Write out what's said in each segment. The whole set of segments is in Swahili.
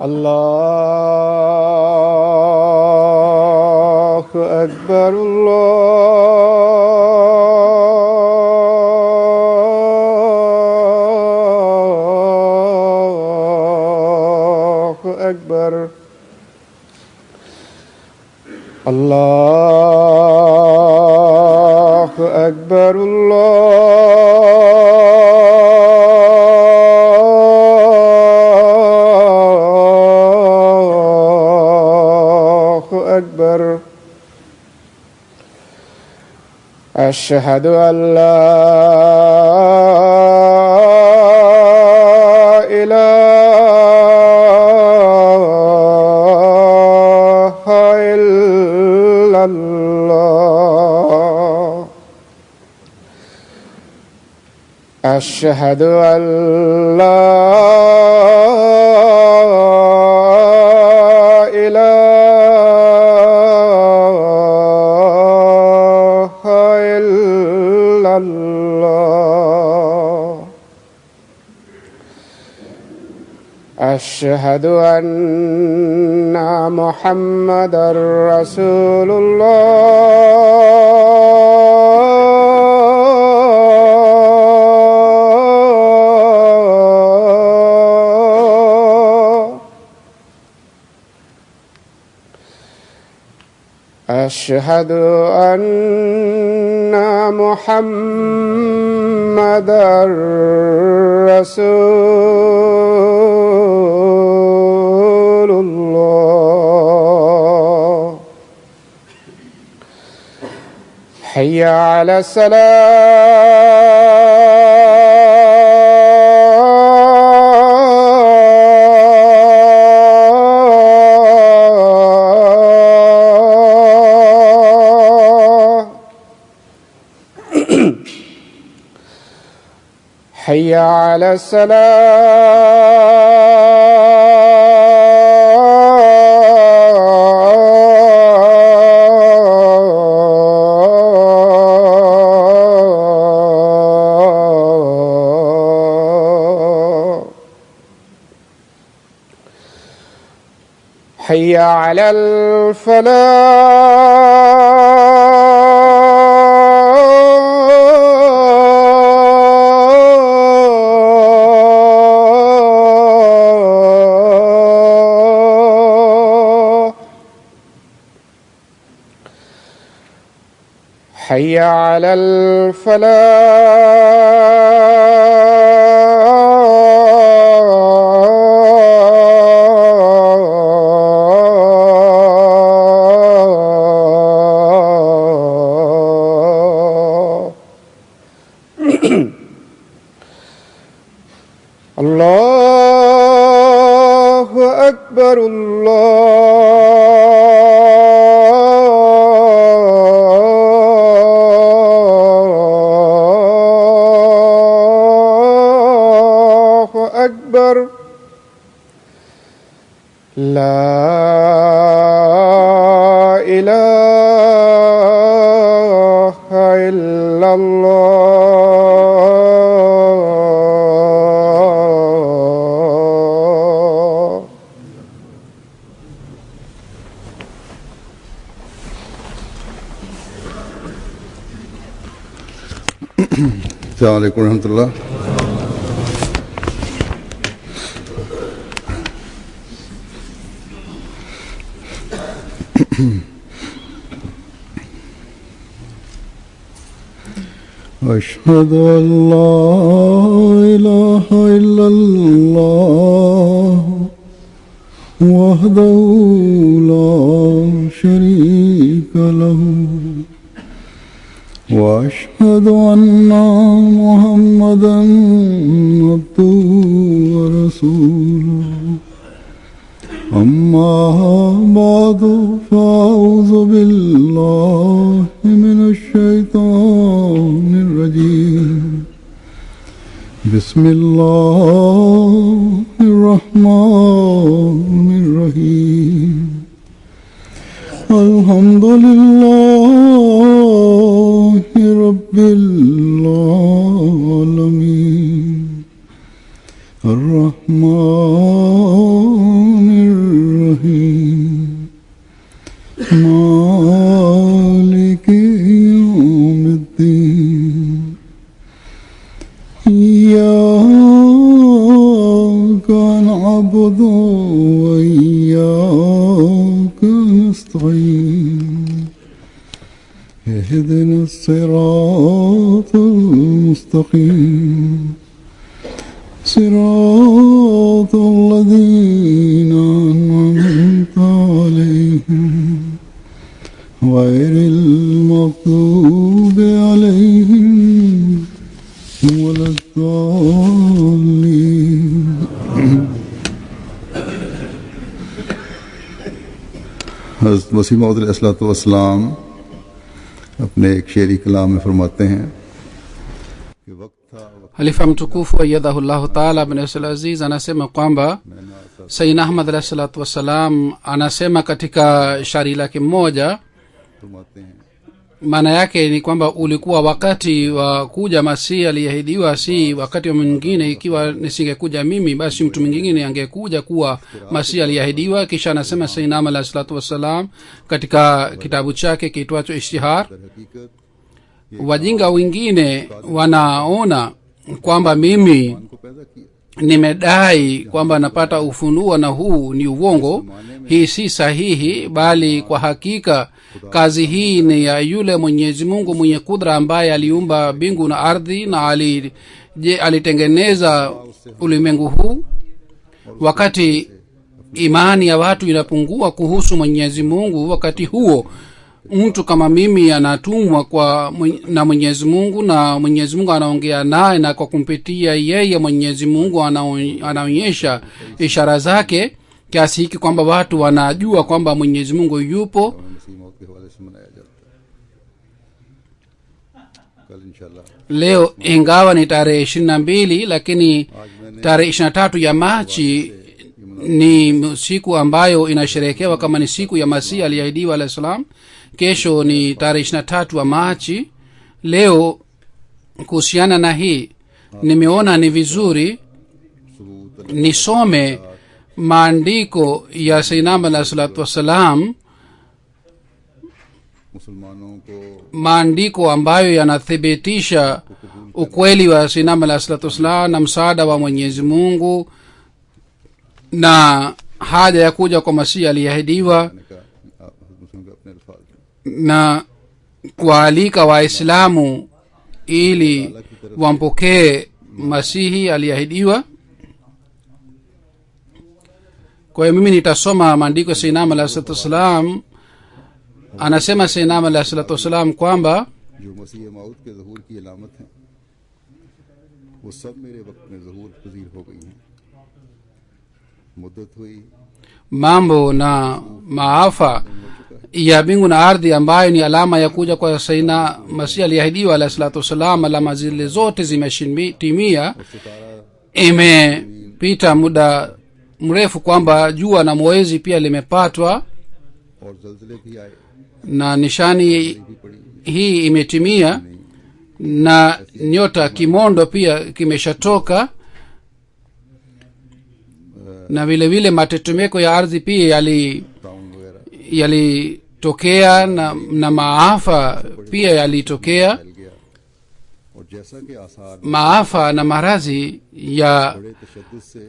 الله أكبر الله أكبر الله أكبر أكبر. أشهد أن لا إله إلا الله. أشهد أن لا أشهد أن محمدًا رسول الله. أشهد أن محمدًا رسول الله. حي على حي على حي على حي على الله أكبر الله أكبر. لا إله إلا الله. السلام عليكم ورحمة الله. أشهد أن لا إله إلا الله وحده لا شريك له وأشهد أشهد أن محمدا عبده ورسوله أما بعد فأعوذ بالله من الشيطان الرجيم بسم الله الرحمن الرحيم الحمد لله رب العالمين الرحمن الرحيم مالك يوم الدين إياك نعبد وإياك نستعين اهدنا الصراط المستقيم صراط الذين أنعمت عليهم غير المغضوب عليهم ولا الضالين हज़रत मसीह मौऊद अलैहिस्सलाम अपने एक शेरी कलाम में फरमाते हैं कि वक्त था Halifa mtukufu ayyadhahullahu ta'ala bin Aziz anasema kwamba Sayyidina Ahmad alayhi salatu wassalam anasema katika shairi lake moja, फरमाते हैं maana yake ni kwamba ulikuwa wakati wa kuja Masihi aliyeahidiwa, si wakati mwingine. Ikiwa nisingekuja mimi, basi mtu mwingine angekuja kuwa Masihi aliyeahidiwa. Kisha anasema Sayyidina Ahmad alayhi salatu wassalam katika kitabu chake kiitwacho Ishtihar, हकीकत wajinga wengine wanaona kwamba mimi को पैदा किया nimedai kwamba napata ufunuo na huu ni uongo. Hii si sahihi, bali kwa hakika kazi hii ni ya yule Mwenyezi Mungu mwenye kudra, ambaye aliumba mbingu na ardhi na alitengeneza ulimwengu huu. Wakati imani ya watu inapungua kuhusu Mwenyezi Mungu, wakati huo mtu kama mimi anatumwa na Mwenyezi Mungu, na Mwenyezi Mungu anaongea naye, na kwa kumpitia yeye Mwenyezi Mungu anaonyesha ishara zake, kiasi hiki kwamba watu wanajua kwamba Mwenyezi Mungu yupo. मसीह मौत के हवाले से मनाया जाता है। कल इंशाल्लाह Leo ingawa ni tarehe 22, lakini tarehe 23 ya Machi ni siku ambayo inasherehekewa kama ni siku ya Masihi aliyeahidiwa alayhi salam. Kesho ni tarehe 23 ya Machi. Leo kuhusiana na hii nimeona ni vizuri nisome maandiko ya Sayyidina Ahmad alayhi salatu wassalam, मुसलमानों को maandiko ambayo yanathibitisha ukweli wa Sayyidina Ahmad alayhi salatu wassalam na msaada wa Mwenyezi Mungu na haja ya kuja kwa Masihi aliyeahidiwa, का मुस्लिम के अपने अल्फाज हैं। na kualika Waislamu ili wampokee Masihi aliyeahidiwa. Kwa hiyo mimi nitasoma maandiko ya Sayyidina Ahmad alayhi salatu wassalam. Anasema Sayyidina Ahmad alayhi salatu wassalam kwamba जो मसीह मौत के ज़हूर की अलामत हैं वो सब मेरे वक्त में ज़हूर पजीर हो गई हैं। मुद्दत हुई mambo na maafa ya mbingu na ardhi ambayo ni alama ya kuja kwa Sayyidina Masihi aliyeahidiwa alayhi salatu wassalam, alama zile zote zimeshatimia. Imepita muda mrefu kwamba jua na mwezi pia limepatwa और ज़लज़ले भी आए na nishani भी पड़ी hii imetimia, na nyota kimondo pia kimeshatoka, na vile vile matetemeko ya ardhi pia town वगैरह yalitokea na maafa pia yalitokea. फैल गया और जैसा कि आसार Maafa na maradhi ya बड़े तशद्दुद से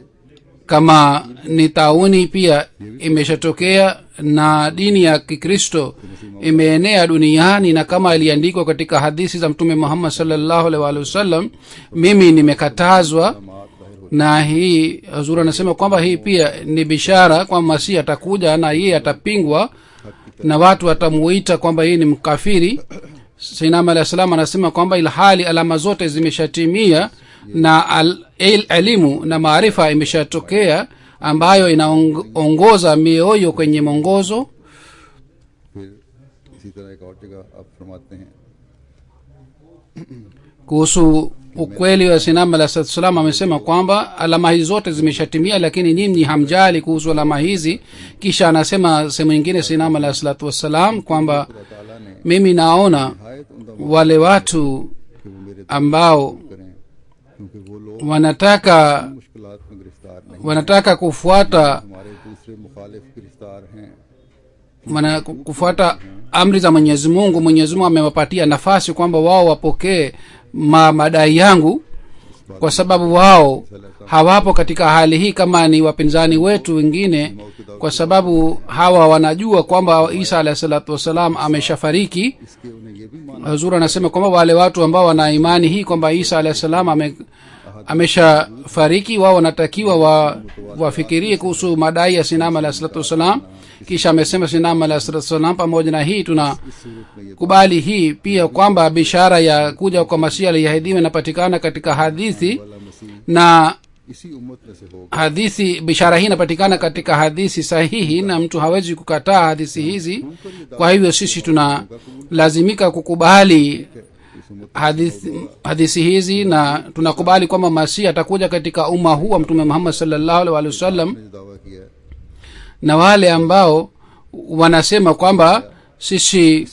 kama ni tauni pia imeshatokea, na dini ya Kikristo imeenea duniani, na kama iliandikwa katika hadithi za Mtume Muhammad sallallahu alaihi wasallam, mimi nimekatazwa. Na hii Hazur anasema kwamba hii pia ni bishara kwamba Masihi atakuja na yeye atapingwa na watu watamuita kwamba yeye ni mkafiri. sainam alah salam anasema kwamba ilhali alama zote zimeshatimia na elimu na maarifa imeshatokea ambayo inaongoza mioyo kwenye mwongozo. फिर इसी तरह एक और जगह आप फरमाते हैं kuhusu ukweli wa sainam alah salam amesema kwamba alama hizi zote zimeshatimia, lakini nyinyi hamjali kuhusu alama hizi. Kisha anasema sehemu nyingine sainam alah salatu wassalam kwamba ताला ने mimi naona हायत उम्दा wale watu कि वो मेरे ambao करें क्योंकि वो लोग wanataka मुश्किलात में गिरफ्तार नहीं, wanataka kufuata हमारे दूसरे मुखालिफ गिरफ्तार हैं। kufuata amri za Mwenyezi Mungu. Mwenyezi Mungu amewapatia nafasi kwamba wao wapokee madai yangu, kwa sababu wao hawapo katika hali hii kama ni wapinzani wetu wengine, kwa sababu hawa wanajua kwamba Isa alayhi salatu wasalam ameshafariki. इसके उन्हें ये भी माना Hazur anasema kwamba wale watu ambao wana imani hii kwamba Isa alayhi salam ameshafariki, wao wanatakiwa wafikirie kuhusu madai ya sainam alayhi salatu wasalam. Kisha amesema sainam alayhi salatu wasalam, pamoja na hii tunakubali hii pia kwamba bishara ya kuja kwa Masihi aliyeahidiwa inapatikana katika hadithi, वाला मसीह na इसी उम्मत में से होगा। hadithi bishara hii inapatikana katika hadithi sahihi na mtu hawezi kukataa hadithi hizi. Kwa hivyo sisi tunalazimika kukubali hadithi hizi, na tunakubali kwamba Masihi atakuja katika umma huu wa Mtume Muhammad sallallahu alaihi wasallam. ने जो दावा किया है Na wale ambao wanasema kwamba sisi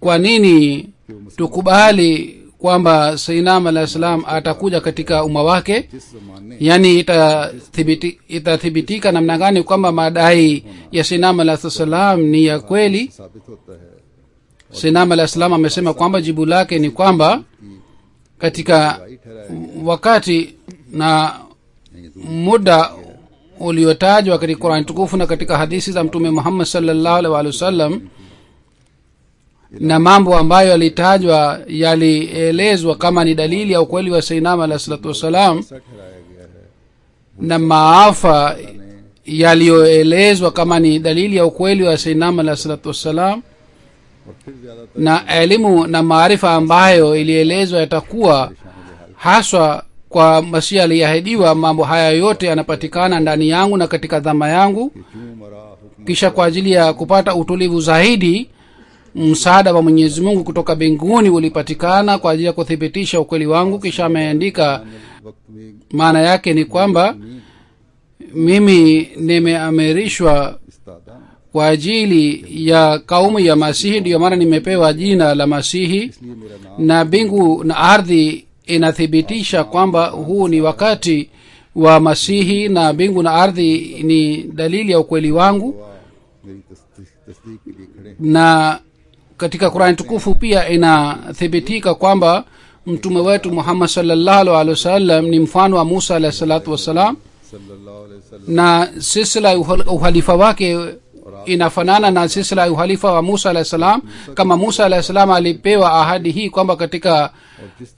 kwa nini tukubali kwamba sainam alayhi salam atakuja katika umma wake, जिस जमाने yani itathibitika namna gani kwamba madai ya sainam alayhi salam ni ya kweli. साबित होता है sainam alayhi salam amesema kwamba jibu lake ni kwamba katika wakati na muda uliotajwa katika Qur'an tukufu na katika hadithi za Mtume Muhammad sallallahu alaihi wasallam, na mambo ambayo yalitajwa yalielezwa kama ni dalili ya ukweli wa sainam alayhi salatu wasalam, ऐसा ठहराया गया है na maafa yaliyoelezwa kama ni dalili ya ukweli wa sainam alayhi salatu wasalam, और फिर ज्यादातर na elimu na maarifa ambayo ilielezwa yatakuwa haswa kwa Masihi aliyeahidiwa. Mambo haya yote yanapatikana ndani yangu na katika dhama yangu. क्यों मरा हुक्म Kisha kwa ajili ya kupata utulivu zaidi, msaada wa Mwenyezi Mungu kutoka mbinguni ulipatikana kwa ajili ya kuthibitisha ukweli wangu. Kisha ameandika, वक्त में maana yake ni kwamba mimi nimeamirishwa इस्तादा kwa ajili ya kaumu ya Masihi, ndiyo maana nimepewa jina la Masihi, इसलिए मेरा नाम na mbingu na ardhi inathibitisha kwamba huu ni wakati wa Masihi, na mbingu na ardhi ni dalili ya ukweli wangu. हुआ मेरी तस्दीक के लिए खड़े हैं। Na katika Qur'an tukufu pia inathibitika kwamba mtume wetu Muhammad sallallahu alaihi wasallam ni mfano wa Musa alayhi salatu wasalam, सल्लल्लाहु अलैहि वसल्लम na silsila ya uhalifa wake inafanana na silsila ya uhalifa wa Musa alayhi salam. Kama Musa alayhi salam alipewa ahadi hii kwamba katika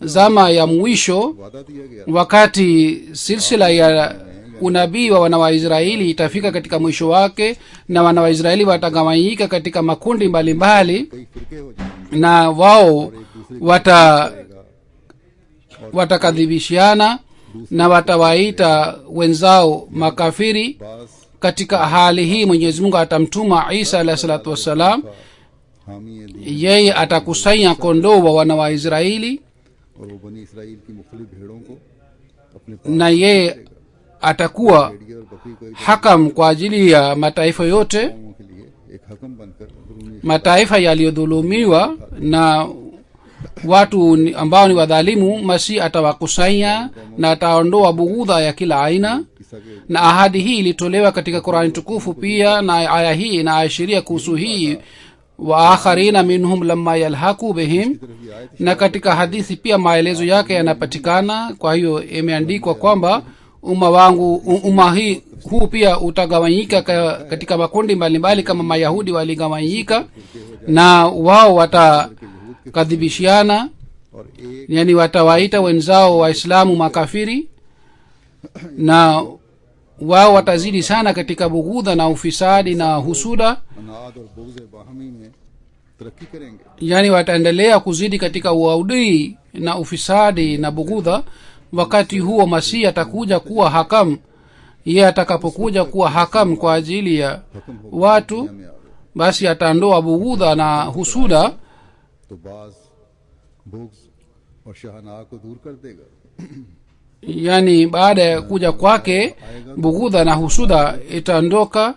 zama ya mwisho, वादा दिया गया wakati silsila ya unabii wa wana wa Israeli itafika katika mwisho wake, na wana wa Israeli watagawanyika katika makundi mbalimbali, कई फिरके हो जाएंगे na wao watakadhibishiana na watawaita wenzao makafiri. बास Katika hali hii Mwenyezi Mungu atamtuma Isa alayhi salatu wassalam, हामी दीन yeye atakusanya kondoo wa wana wa Israeli, और वो बनी इसराइल की मुख्तलिफ भेड़ों को अपने na yeye atakuwa भेड़िए और बकरी को एक hakam kwa ajili ya mataifa yote, कौमों के लिए एक हकम बनकर अंदरूनी mataifa yaliyodhulumiwa na watu ambao ni wadhalimu. Masihi atawakusanya na ataondoa bughudha ya kila aina, ईसा के na ahadi hii ilitolewa katika Qur'ani tukufu pia, na aya hii inaashiria kuhusu hii, wa akharina minhum lamma yalhaqu bihim, तरफ ये आयत na katika hadithi pia maelezo yake yanapatikana. Kwa hiyo imeandikwa kwamba umma huu pia utagawanyika katika makundi mbalimbali kama Mayahudi waligawanyika, na wao watakadhibishiana, और एक yani watawaita wenzao Waislamu makafiri, na wao watazidi sana katika bughudha na ufisadi na husuda. अनाद और बुग़्ज़ बाहमी में तरक्की करेंगे yani wataendelea kuzidi katika uadui na ufisadi na bugudha. Wakati huo masihi atakuja kuwa hakam. Yeye atakapokuja kuwa hakam kwa ajili ya watu, basi ataondoa bugudha na husuda, तो बाज बुग्ज और शहनाह को दूर कर देगा. yani baada ya kuja kwake bugudha na husuda itaondoka.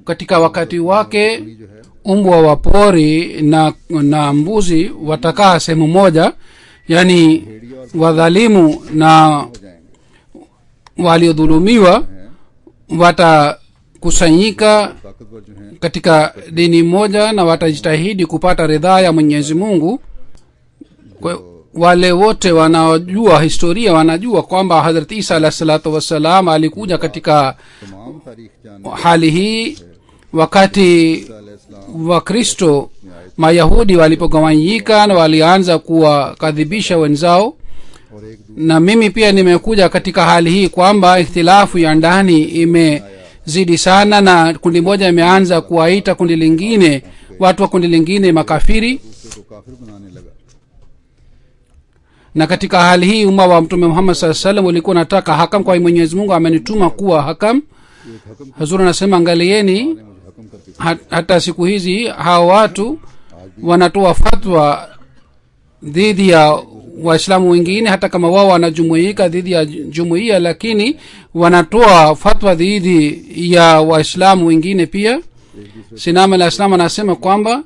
Katika wakati wake umbwa wa pori na mbuzi watakaa sehemu moja, yani wadhalimu na waliodhulumiwa watakusanyika ताकतवर जो हैं katika dini moja na watajitahidi kupata ridhaa ya Mwenyezi Mungu. Kwa wale wote wanaojua historia wanajua kwamba Hazrat Isa alayhi salatu wassalam alikuja katika तमाम तारीख जानने hali hii wakati अलैहिस्सलाम Wakristo Mayahudi walipogawanyika na walianza kuwakadhibisha wenzao. और एक Na mimi pia nimekuja katika hali hii kwamba ikhtilafu ya ndani imezidi sana, na kundi moja imeanza kuwaita kundi lingine, watu wa kundi lingine makafiri. दूसरे को काफिर बनाने लगा. Na katika hali hii umma wa Mtume Muhammad sallallahu alaihi wasallam ulikuwa nataka hakam, kwa Mwenyezi Mungu amenituma kuwa hakam. Hazur anasema angalieni, मुझे हकम करके hata siku hizi hao watu wanatoa fatwa dhidi ya waislamu wengine, hata kama wao wanajumuika dhidi ya jumuiya, lakini wanatoa fatwa dhidi ya waislamu wengine pia. Sinama la Islam anasema kwamba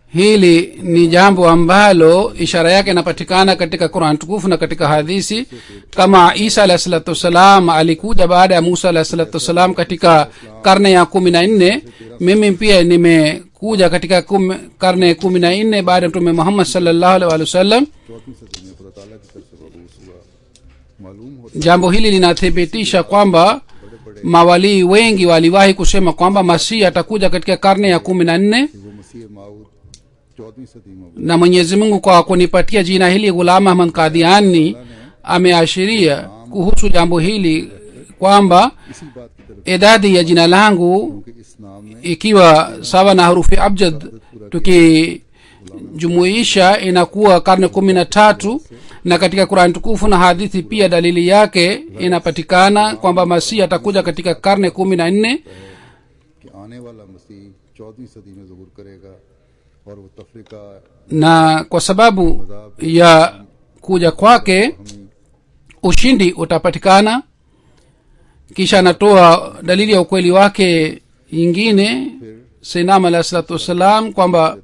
hili ni jambo ambalo ishara yake inapatikana katika Qur'an tukufu na katika hadithi. Kama Isa alayhi salatu wasalam alikuja baada ya Musa alayhi salatu wasalam katika karne ya 14, mimi pia nimekuja katika karne ya 14 baada ya Mtume Muhammad sallallahu alaihi wasallam. 14वीं सदी में खुदा ताला की तरफ से वरूस हुआ. मालूम होता Jambo hili linathibitisha kwamba mawalii wengi waliwahi kusema kwamba Masihi atakuja katika karne ya 14, है वो मसीह माऊद 14वीं सदी में na Mwenyezi Mungu kwa kunipatia jina hili Ghulam Ahmad Qadiani ameashiria kuhusu jambo hili kwamba इसी बात की तरफ idadi ya jina langu कि इस नाम में ikiwa sawa na harufi abjad tukijumuisha inakuwa karne 13. Na katika Qur'an tukufu na hadithi pia dalili yake inapatikana kwamba Masihi atakuja katika karne 14. कि आने वाला मसीह 14वीं सदी में ज़हूर करेगा और वो तफरीका Na kwa sababu ya kuja kwake ushindi utapatikana. Kisha anatoa dalili ya ukweli wake nyingine Sayyidina alayhi salatu wasalam kwamba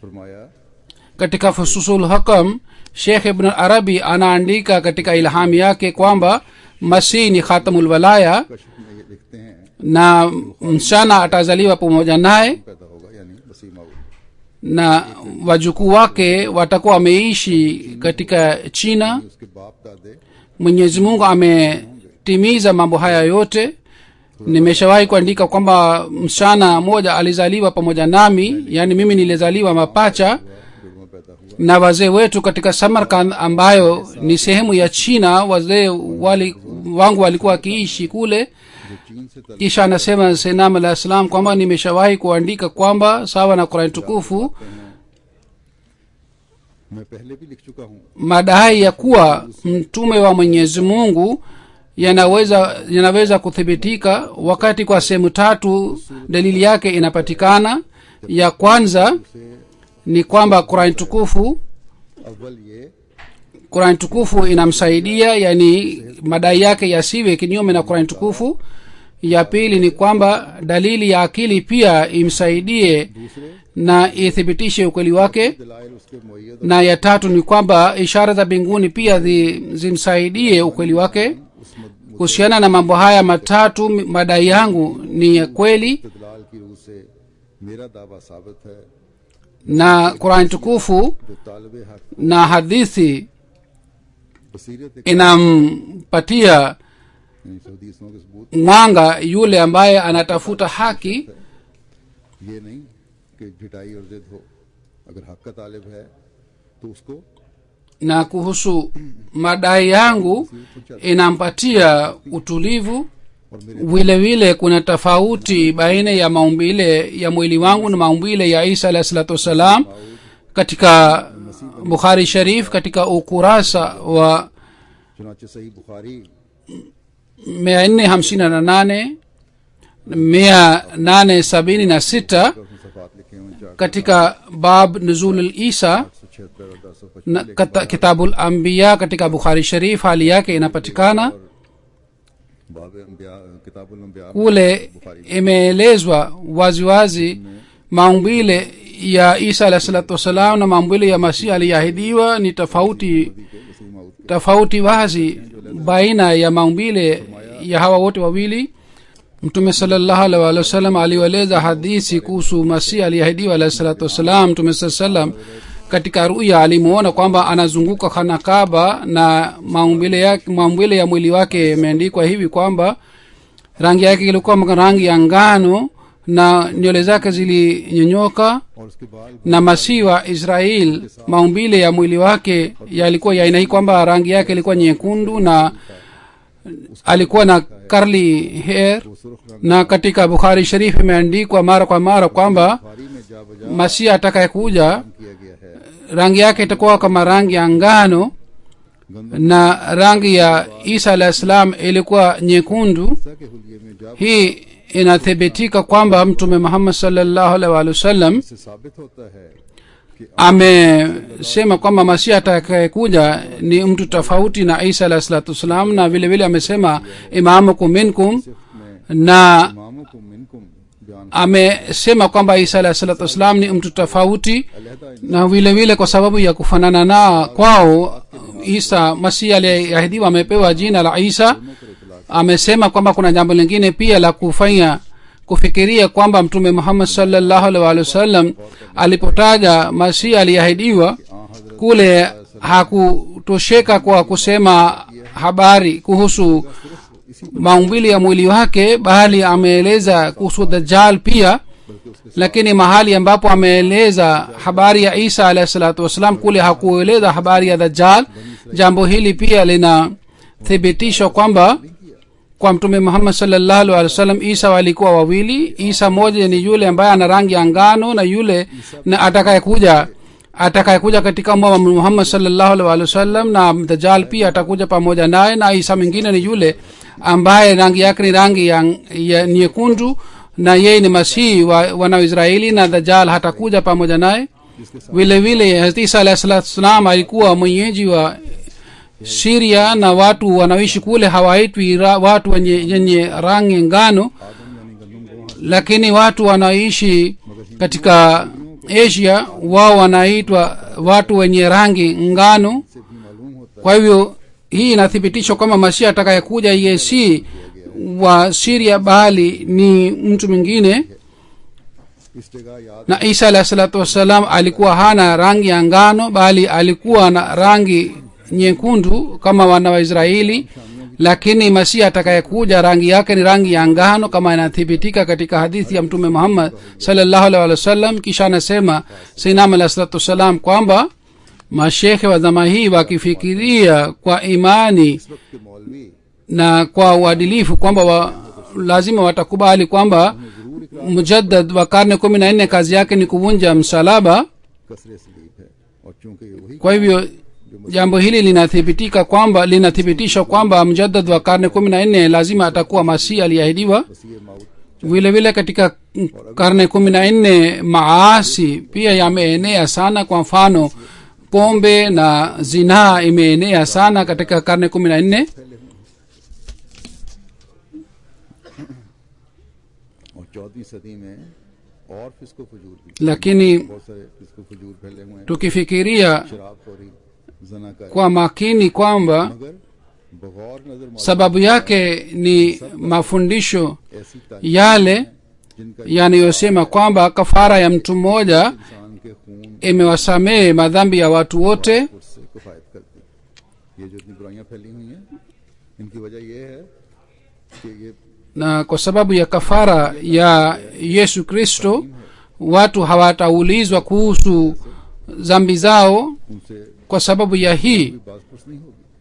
फरमाया katika Fususul Hakam Sheikh Ibn Arabi anaandika katika ilham yake kwamba Masihi ni khatamul walaya कश्फ में ये लिखते हैं na msichana atazaliwa pamoja naye पैदा होगा यानी मसीह माऊद. na wajukuu wake watakuwa wameishi katika China. उसके बाप दादे Mwenyezi Mungu ametimiza mambo haya yote. Nimeshawahi kuandika kwamba msichana mmoja alizaliwa pamoja nami, yani mimi nilizaliwa mapacha, जुड़वा पैदा हुआ. na wazee wetu katika Samarkand ambayo ni sehemu ya China, wazee wangu walikuwa wakiishi kule. जो चीन से तल Kisha anasema Sayyidina alayhi salam kwamba nimeshawahi kuandika kwamba sawa na Qur'an tukufu मैं पहले भी लिख चुका हूँ. madai ya kuwa mtume wa Mwenyezi Mungu yanaweza kuthibitika wakati kwa sehemu tatu dalili yake inapatikana. Ya kwanza ni kwamba अव्वल ये Qur'an tukufu inamsaidia, yani madai yake yasiwe kinyume na Qur'an tukufu. Ya pili ni kwamba dalili ya akili pia imsaidie na ithibitishe ukweli wake. दलाइल उसके मुय्यद Na ya tatu ni kwamba ishara za mbinguni pia zimsaidie ukweli wake. Kuhusiana na mambo haya matatu, madai yangu ni ya kweli, इस्तदलाल की रूह से मेरा दावा साबित है. na Qur'an tukufu जो तालिब हक na hadithi बसीरत inampatia यानी हदीसों के सबूत mwanga yule ambaye anatafuta haki. ये नहीं कि भिटाई और जिद हो. अगर हक का तालिब है तो उसको Na kuhusu madai yangu inampatia utulivu, vile vile kuna tofauti baina ya maumbile ya mwili wangu na maumbile ya Isa alayhi salatu wassalam. Katika Bukhari Sharif katika ukurasa wa चुनाचे सही बुखारी 458 876 उसमें सफात लिखे हुए हैं katika bab nuzul al-Isa 476 और 1025 na kitabul anbiya katika Bukhari Sharif hali yake inapatikana बाब अंबिया किताबुल अंबिया kule. Imeelezwa waziwazi maumbile ya Isa alayhi salatu wasalam na maumbile ya Masihi aliyeahidiwa ni tofauti wazi baina ya maumbile ya hawa wote wawili. Mtume sallallahu alaihi wasallam alieleza hadithi kuhusu Masihi aliyeahidiwa alayhi salatu wasalam. Mtume sallam katika ruya alimuona kwamba anazunguka Khana Kaaba na maumbile ya mwili wake imeandikwa hivi kwamba rangi yake ilikuwa rangi ya ngano na nywele zake zilinyonyoka, और उसके बाद na Masihi wa Israel maumbile ya mwili wake yalikuwa ya aina hii kwamba rangi yake ilikuwa nyekundu na alikuwa na curly hair. Na katika Bukhari Sharif imeandikwa mara kwa mara kwamba Bukhari में जा बजा Masihi atakayekuja किया गया है rangi yake itakuwa kama rangi ya ngano na rangi ya Isa alayhi salam ilikuwa nyekundu. के हुलिये में जा Hii inathibitika kwamba Mtume Muhammad sallallahu alaihi wasallam से साबित होता है कि amesema kwamba Masihi atakayekuja ni mtu tofauti na Isa alayhi salatu wasalam, na vile vile amesema imamukum minkum, na इमामुकुम मिनकुम बयान amesema kwamba Isa alayhi salatu wasalam ni mtu tofauti, अलहदा na vile vile kwa sababu ya kufanana na kwao Isa Masihi aliyeahidiwa amepewa jina la Isa. Amesema kwamba kuna jambo lingine pia la kufanya kufikiria kwamba Mtume Muhammad sallallahu alaihi wasallam alipotaja Masihi aliyeahidiwa kule hakutosheka kwa kusema habari kuhusu maumbile ya mwili wake, bali ameeleza kuhusu Dajjal pia. Lakini mahali ambapo ameeleza habari ya Isa alayhi salatu wasalam kule hakueleza habari ya Dajjal. Jambo hili pia linathibitisha kwamba kwa Mtume Muhammad sallallahu alaihi wasallam Isa walikuwa wawili. Isa moja ni yule ambaye ana rangi ya ngano, na yule na atakayekuja katika umma wa Muhammad sallallahu alaihi wasallam, na Dajjal pia atakuja pamoja naye. Na Isa mwingine ni yule ambaye rangi yake ni rangi ya nyekundu, na yeye ni Masihi wa Israeli, na Dajjal hatakuja pamoja naye. Vile vile Hazrat Isa alayhi salam alikuwa mwenyeji wa Syria, na watu wanaoishi kule hawaitwi watu wenye rangi ngano, lakini watu wanaoishi katika Asia wao wanaitwa watu wenye rangi ngano. Kwa hivyo hii inathibitisha kwamba Masihi atakayekuja yeye si wa Syria bali ni mtu mwingine. Na Isa alayhi salatu wasalam alikuwa hana rangi ya ngano bali alikuwa na rangi nyekundu kama wana wa Israeli, lakini Masihi atakayekuja rangi yake ni rangi ya ngano kama inathibitika katika hadithi ya Mtume Muhammad sallallahu alaihi wasallam. Kisha anasema Sayyidina alayhi salatu wasalam kwamba mashekhe wa zama hii wakifikiria kwa imani na kwa uadilifu kwamba lazima watakubali kwamba mujaddad wa karne 14 kazi yake ni kuvunja msalaba. Kwa hivyo jambo hili linathibitisha kwamba mujaddad wa karne 14 lazima atakuwa Masihi aliyeahidiwa. Vile vile katika karne 14 maasi pia yameenea sana. Kwa mfano pombe na zinaa imeenea sana katika karne 14. Lakini tukifikiria kwa makini kwamba sababu yake ni mafundisho yale yanayosema kwamba kafara ya mtu mmoja imewasamehe madhambi ya watu wote. Na kwa sababu ya kafara ya Yesu Kristo watu hawataulizwa kuhusu dhambi zao. Kwa sababu ya hii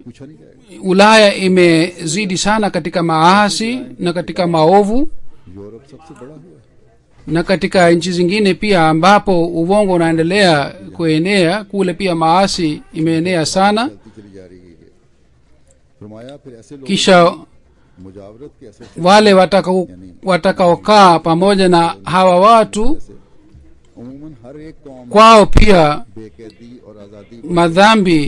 पूछा नहीं जाएगा। ulaya imezidi sana katika maasi na katika maovu, Europe सबसे बड़ा हुआ है। na katika nchi zingine pia ambapo uvongo unaendelea kuenea, kule pia maasi imeenea sana. चलती चली जा रही है। फरमाया फिर ऐसे लोग Kisha मुजावरत के असर wale watakaokaa pamoja na hawa watu, से उमूमन हर एक कौम kwao pia बेकैदी और आज़ादी, madhambi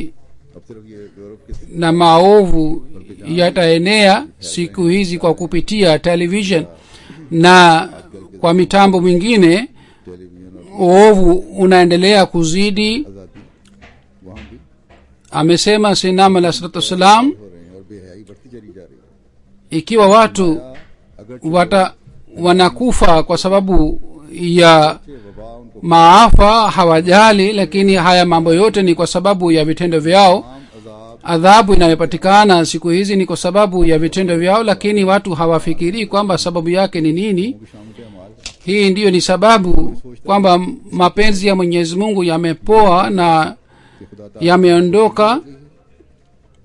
अब सिर्फ ये यूरोप के na maovu yataenea siku hizi kwa kupitia television na kwa mitambo mingine. Television और Uovu unaendelea kuzidi. आज़ादी वहाँ भी Amesema Sayyidina alayhi salatu wassalam, हो रहे हैं और बेहयाई बढ़ती चली जा रही है। ikiwa watu अगर wanakufa kwa sababu ya वबा उनको maafa hawajali, lakini haya mambo yote ni kwa sababu ya vitendo vyao. अजाब Adhabu inayopatikana siku hizi ni kwa sababu ya vitendo vyao, lakini watu hawafikirii kwamba sababu yake ni nini. शामिल अमाल Hii ndiyo ni sababu kwamba mapenzi ya Mwenyezi Mungu yamepoa na कि खुदा ताला yameondoka.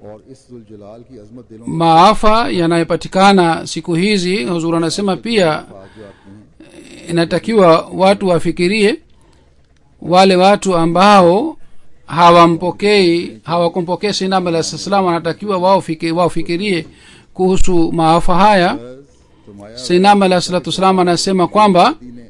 और इस जुल जलाल की अजमत दिलों Maafa yanayopatikana siku hizi, Huzur anasema pia में जो आते हैं inatakiwa watu wafikirie wale watu ambao hawakumpokea Sayyidina alayhi salam, wanatakiwa wafikirie kuhusu maafa haya. फरमाया Sayyidina alayhi salatu wasalam anasema kwamba ने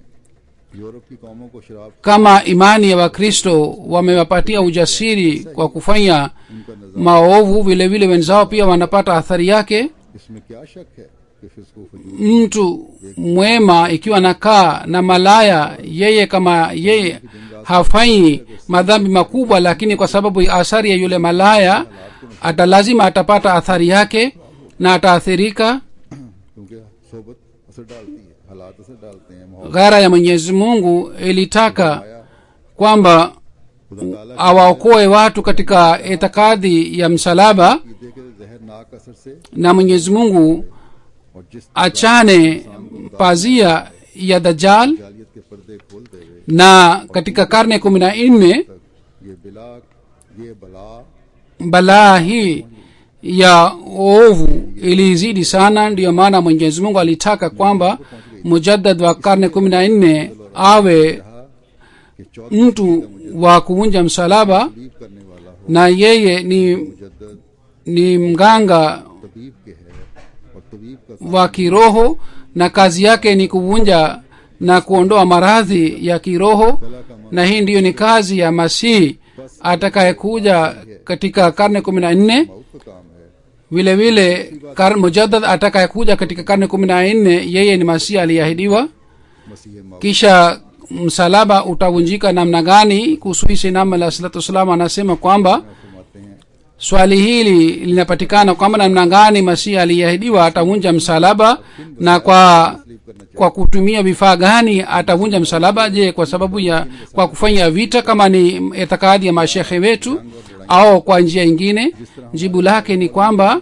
यूरोप की कौमों को शराब kama imani ya Wakristo wamewapatia ujasiri kwa kufanya उनका नजर, maovu, vile vile wenzao pia wanapata athari yake. इसमें क्या शक है कि फिस्को फजूल Mtu mwema ikiwa anakaa na malaya, yeye kama yeye hafanyi madhambi makubwa, lakini kwa sababu ya athari ya yule malaya lazima atapata athari yake na ataathirika. क्योंकि सोबत असर डालती है, हालात असर डालते हैं, माहौल Ghara ya Mwenyezi Mungu ilitaka आया, kwamba खुदा ताला awaokoe watu katika itikadi ya msalaba, की दे के जहरनाक असर से na Mwenyezi Mungu और जिस achane pazia ya Dajjal. जालियत के पर्दे खोलते हुए Na katika karne 14 तक ये बला balaa hii ya ovu ilizidi sana. Ndiyo maana Mwenyezi Mungu alitaka kwamba mujaddad wa karne 14 awe कि चौथी mtu wa kuvunja msalaba, तबीब करने वाला हो, na yeye मुजद्दद ni mganga तबीब के है और तबीब का wa kiroho, na kazi yake ni kuvunja na kuondoa maradhi ya kiroho, na hii ndiyo ni kazi ya Masihi atakayekuja katika karne 14. मौत का काम है। Vile vile mujaddad atakayekuja katika karne 14, yeye ni Masihi aliyeahidiwa. मसीह मौत Kisha msalaba utavunjika namna gani? Kuhusu Sayyidina alayhi salatu wasalam anasema kwamba फरमाते हैं swali hili linapatikana kwamba namna gani Masihi aliyeahidiwa atavunja msalaba, na kwa kutumia vifaa gani atavunja msalaba. Je, kwa sababu ya kwa kufanya vita kama ni itikadi ya mashehe wetu, au kwa njia nyingine? Jibu lake ni kwamba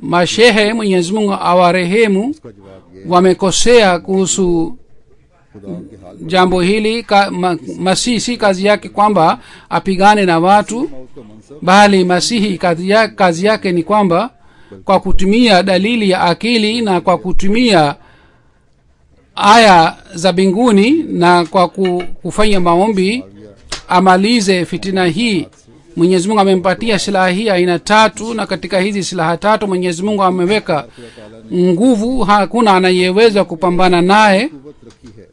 mashehe, Mwenyezi Mungu awarehemu, का जवाब ये wamekosea kuhusu खुदा के हाल jambo hili. Masihi si kazi yake kwamba apigane na watu, मौत का मनसब bali Masihi kazi yake ni kwamba kwa kutumia dalili ya akili na kwa kutumia aya za mbinguni na kwa kufanya maombi amalize fitina hii. Mwenyezi Mungu amempatia silaha hii aina 3, na katika hizi silaha 3 Mwenyezi Mungu ameweka nguvu, hakuna anayeweza kupambana naye, कुव्वत रखी है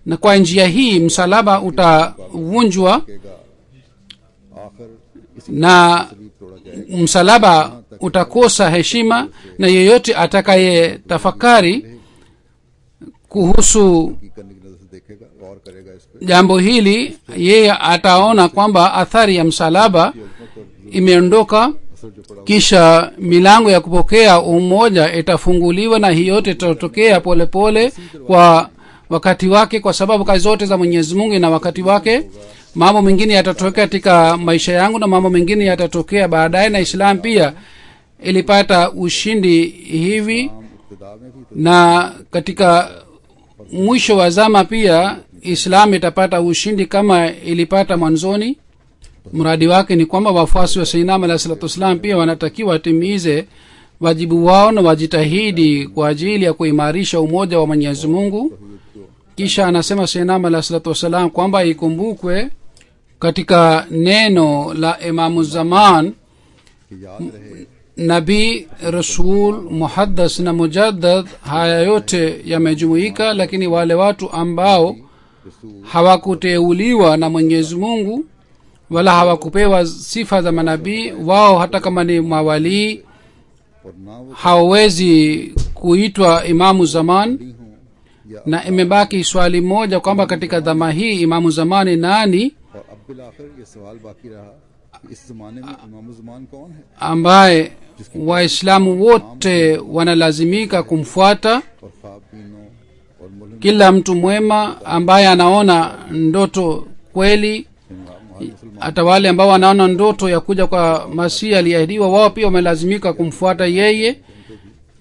na kwa njia hii msalaba utavunjwa केगा आखिर इसी na तबीब तोड़ा जाएगा। msalaba utakosa heshima, na yeyote atakaye tafakari kuhusu की करने की नजर से देखेगा, गौर करेगा इस पे, jambo hili, yeye ataona kwamba athari ya msalaba imeondoka. असर जो पड़ा Kisha milango ya kupokea umoja itafunguliwa, na hii yote itatokea polepole kwa wakati wake, kwa sababu kazi zote za Mwenyezi Mungu na wakati wake. Mambo mengine yatatokea katika maisha yangu na mambo mengine yatatokea baadaye, na Islam pia ilipata ushindi hivi, इब्तिदा में भी na katika mwisho wa zama pia Islam itapata ushindi kama ilipata mwanzoni. mradi wake ni kwamba wafuasi wa sayyidina alayhi salatu wassalam pia wanatakiwa watimize wajibu wao na wajitahidi kwa ajili ya kuimarisha umoja wa Mwenyezi Mungu. Kisha anasema sayyidina alayhi salatu wassalam kwamba ikumbukwe katika neno la Imamu Zaman, nabii, rasul, muhaddas na mujaddad, haya yote yamejumuika. Lakini wale watu ambao hawakuteuliwa na Mwenyezi Mungu wala hawakupewa sifa za manabii, wao hata kama ni mawalii hawawezi kuitwa Imamu Zaman. Na imebaki swali moja kwamba katika dhama hii Imamu Zamani nani, ambaye Waislamu wote wanalazimika kumfuata. Kila mtu mwema ambaye anaona ndoto kweli, hata wale ambao wanaona ndoto ya kuja kwa Masihi aliyeahidiwa, wao pia wamelazimika kumfuata yeye.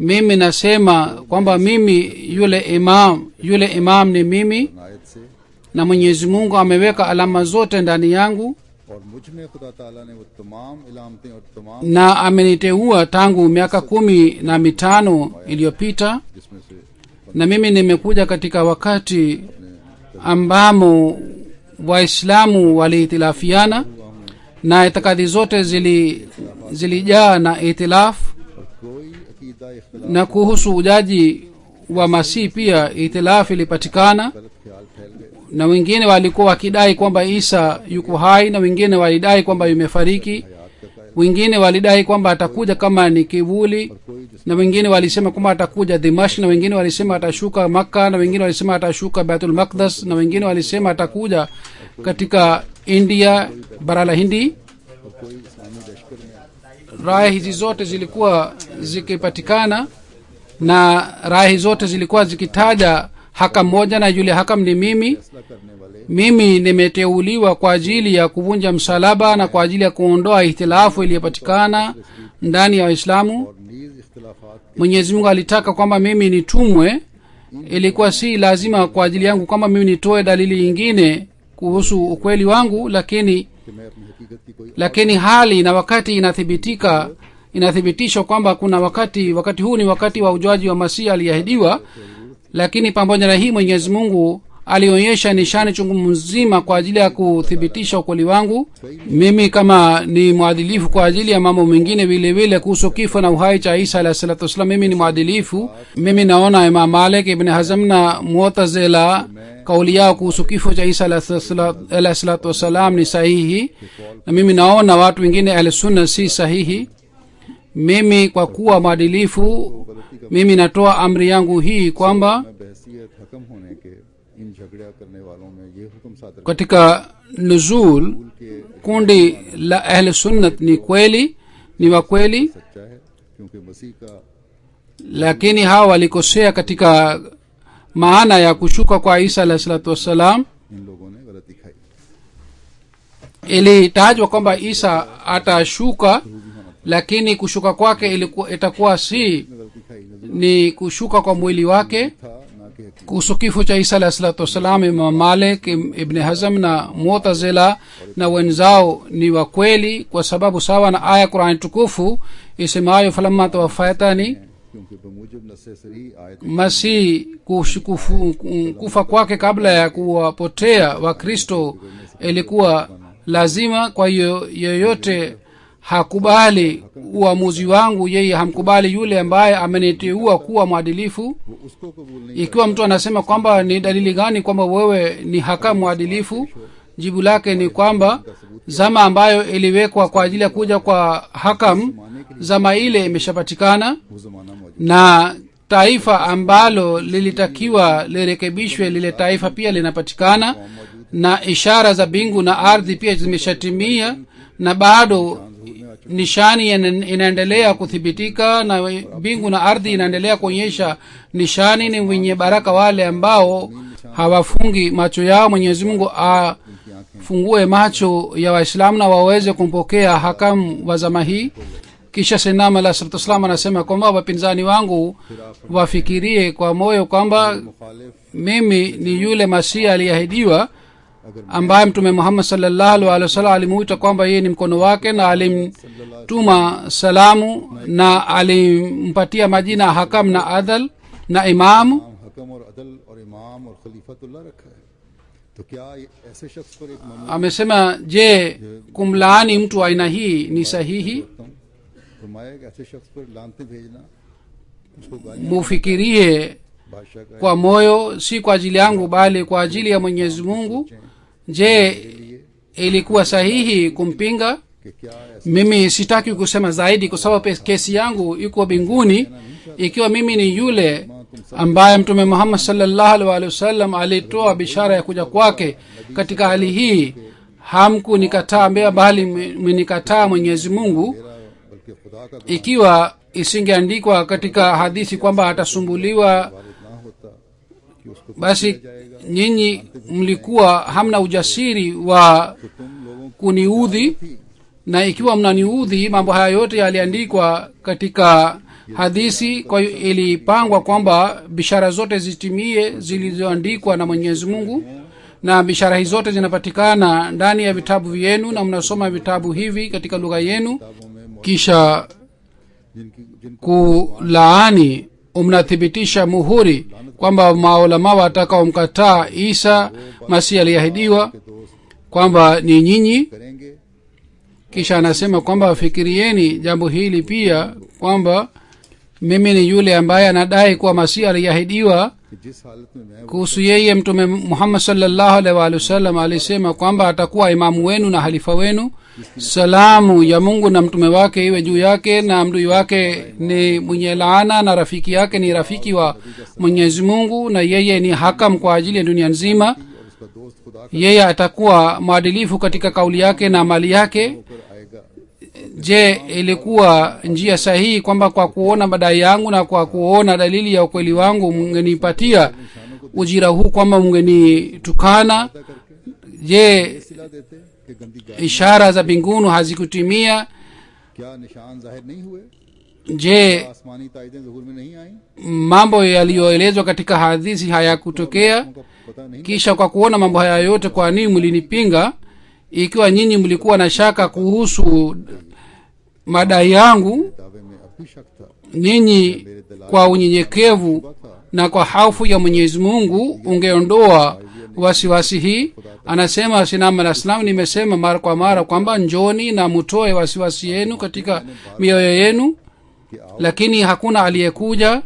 Mimi nasema kwamba mimi yule imam ni mimi, na Mwenyezi Mungu ameweka alama zote ndani yangu na ameniteua tangu miaka 15 iliyopita. Na mimi nimekuja katika wakati ambamo Waislamu walihitilafiana na itikadi zote zilijaa na itilafu, na kuhusu ujaji wa Masihi pia itilafu ilipatikana. Na wengine walikuwa wakidai kwamba Isa yuko hai, na wengine walidai kwamba yumefariki. Wengine walidai kwamba atakuja kama ni kivuli, na wengine walisema kwamba atakuja Dimashq, na wengine walisema atashuka Makka, na wengine walisema atashuka Baitul Maqdis, na wengine walisema atakuja katika India, bara la Hindi. Raya hizi zote zilikuwa zikipatikana, na raya hizi zote zilikuwa zikitaja hakam moja, na yule hakam ni mimi. Mimi nimeteuliwa kwa ajili ya kuvunja msalaba na kwa ajili ya kuondoa ihtilafu iliyopatikana ndani ya Waislamu. Mwenyezi Mungu alitaka kwamba mimi nitumwe. Ilikuwa si lazima kwa ajili yangu kwamba mimi nitoe dalili nyingine kuhusu ukweli wangu, lakini hali na wakati inathibitisha kwamba kuna wakati huu ni wakati wa ujaji wa Masihi aliyeahidiwa. Lakini pamoja na hii Mwenyezi Mungu alionyesha nishani chungu mzima kwa ajili ya kuthibitisha ukweli wangu. Mimi kama ni mwadilifu kwa ajili ya mambo mengine vile vile kuhusu kifo na uhai cha Isa alayhi salatu wasallam, mimi ni mwadilifu. Mimi naona Imam Malik, Ibn Hazm na Mu'tazila kauli yao kuhusu kifo cha Isa alayhi salatu wasallam ni sahihi, na mimi naona watu wengine ahli sunna si sahihi. Mimi kwa kuwa mwadilifu, mimi natoa amri yangu hii kwamba katika nuzul kundi la ahli sunnat ni kweli, ni wa kweli, lakini hawa walikosea katika maana ya kushuka kwa Isa alayhi salatu wassalam. Ilitajwa kwamba Isa atashuka, lakini kushuka kwake itakuwa si ni kushuka kwa mwili wake. Kuhusu kifo cha Isa alayhi salatu wassalam, Imam Malik, Ibn Hazm na Mu'tazila na wenzao ni wa kweli, kwa sababu sawa na aya Qur'an tukufu isemayo falamma tawaffaytani, Masihi kufa kwake kabla ya kuwapotea Wakristo ilikuwa lazima. Kwa hiyo yeyote hakubali uamuzi wangu, yeye hamkubali yule ambaye ameniteua kuwa mwadilifu. Ikiwa mtu anasema kwamba ni dalili gani kwamba wewe ni hakamu mwadilifu, jibu lake ni kwamba zama ambayo iliwekwa kwa ajili ya kuja kwa hakam, zama ile imeshapatikana, na taifa ambalo lilitakiwa lirekebishwe, lile taifa pia linapatikana, na ishara za bingu na ardhi pia zimeshatimia, na bado nishani inaendelea kuthibitika, na bingu na ardhi inaendelea kuonyesha nishani. Ni wenye baraka wale ambao hawafungi macho yao. Mwenyezi Mungu afungue macho ya Waislamu na waweze kumpokea hakamu wa zama hii. Kisha Sayyidina Ali sallallahu alayhi anasema kwamba wapinzani wangu wafikirie kwa moyo kwamba mimi ni yule Masihi aliyeahidiwa, ambaye mtume Muhammad sallallahu alaihi wasallam alimuita kwamba yeye ni mkono wake na alimtuma salamu na alimpatia majina hakam na adal na imamu, हकम और अदल और इमाम और खलीफतुल्लाह रखा है, तो क्या ऐसे शख्स पर एक मामूली amesema je kumlaani mtu aina hii ni sahihi? फरमाया कि ऐसे शख्स पर लानतें भेजना, उसको गालियां Mufikirie बादशाह का kwa moyo, si kwa ajili yangu bali kwa ajili ya Mwenyezi Mungu. Je ilikuwa sahihi kumpinga? कि क्या ऐसा Mimi sitaki kusema zaidi kwa sababu kesi yangu iko mbinguni. Ikiwa mimi ni yule ambaye mtume Muhammad sallallahu alaihi wasallam alitoa bishara ya kuja kwake, katika hali hii hamkunikataa mbele bali mmenikataa Mwenyezi Mungu, बल्कि खुदा का ikiwa isingeandikwa katika hadithi kwamba atasumbuliwa, वारिद ना होता कि उसको basi nyinyi mlikuwa hamna ujasiri wa तुम लोगों kuniudhi, na ikiwa mnaniudhi, mambo haya yote yaliandikwa katika hadithi. Kwa hiyo ilipangwa kwamba bishara zote zitimie zilizoandikwa na Mwenyezi Mungu, na bishara hizi zote zinapatikana ndani ya vitabu vyenu na mnasoma vitabu hivi katika lugha yenu. Kisha kulaani mnathibitisha muhuri kwamba maulama watakaomkataa Isa Masihi aliahidiwa kwamba ni nyinyi. करेंगे Kisha anasema kwamba fikirieni jambo hili pia kwamba mimi ni yule ambaye anadai kuwa Masihi aliahidiwa. कि जिस हालत में मैं Kuhusu yeye mtume Muhammad sallallahu alaihi wasallam alisema kwamba atakuwa imamu wenu na halifa wenu. Salamu ya Mungu na mtume wake iwe juu yake, na mdui wake ni mwenye laana na rafiki yake ni rafiki wa Mwenyezi Mungu, na yeye ni hakam kwa ajili ya dunia nzima. और उसका दोस्त खुदा का Yeye atakuwa mwadilifu katika kauli yake na mali yake. होकर आएगा। Je ilikuwa njia sahihi kwamba kwa kuona madai yangu na kwa kuona dalili ya ukweli wangu mngenipatia ujira huu kwamba mngenitukana? Je सिला देते कि गंदी गाय ishara za mbinguni hazikutimia? क्या निशान जाहिर नहीं हुए, Je आसमानी ताइदें ज़हूर में नहीं आई, mambo yaliyoelezwa katika hadithi hayakutokea? उनका पता नहीं। Kisha kwa kuona mambo haya yote, kwa nini mlinipinga? Ikiwa nyinyi mlikuwa na shaka kuhusu madai yangu, दावे में अब भी शक था। nyinyi kwa unyenyekevu na kwa hofu ya Mwenyezi Mungu ungeondoa wasiwasi hii. Anasema Sinam al-Islam, nimesema mara kwa mara kwamba njoni na mutoe wasiwasi yenu katika mioyo yenu, lakini hakuna aliyekuja.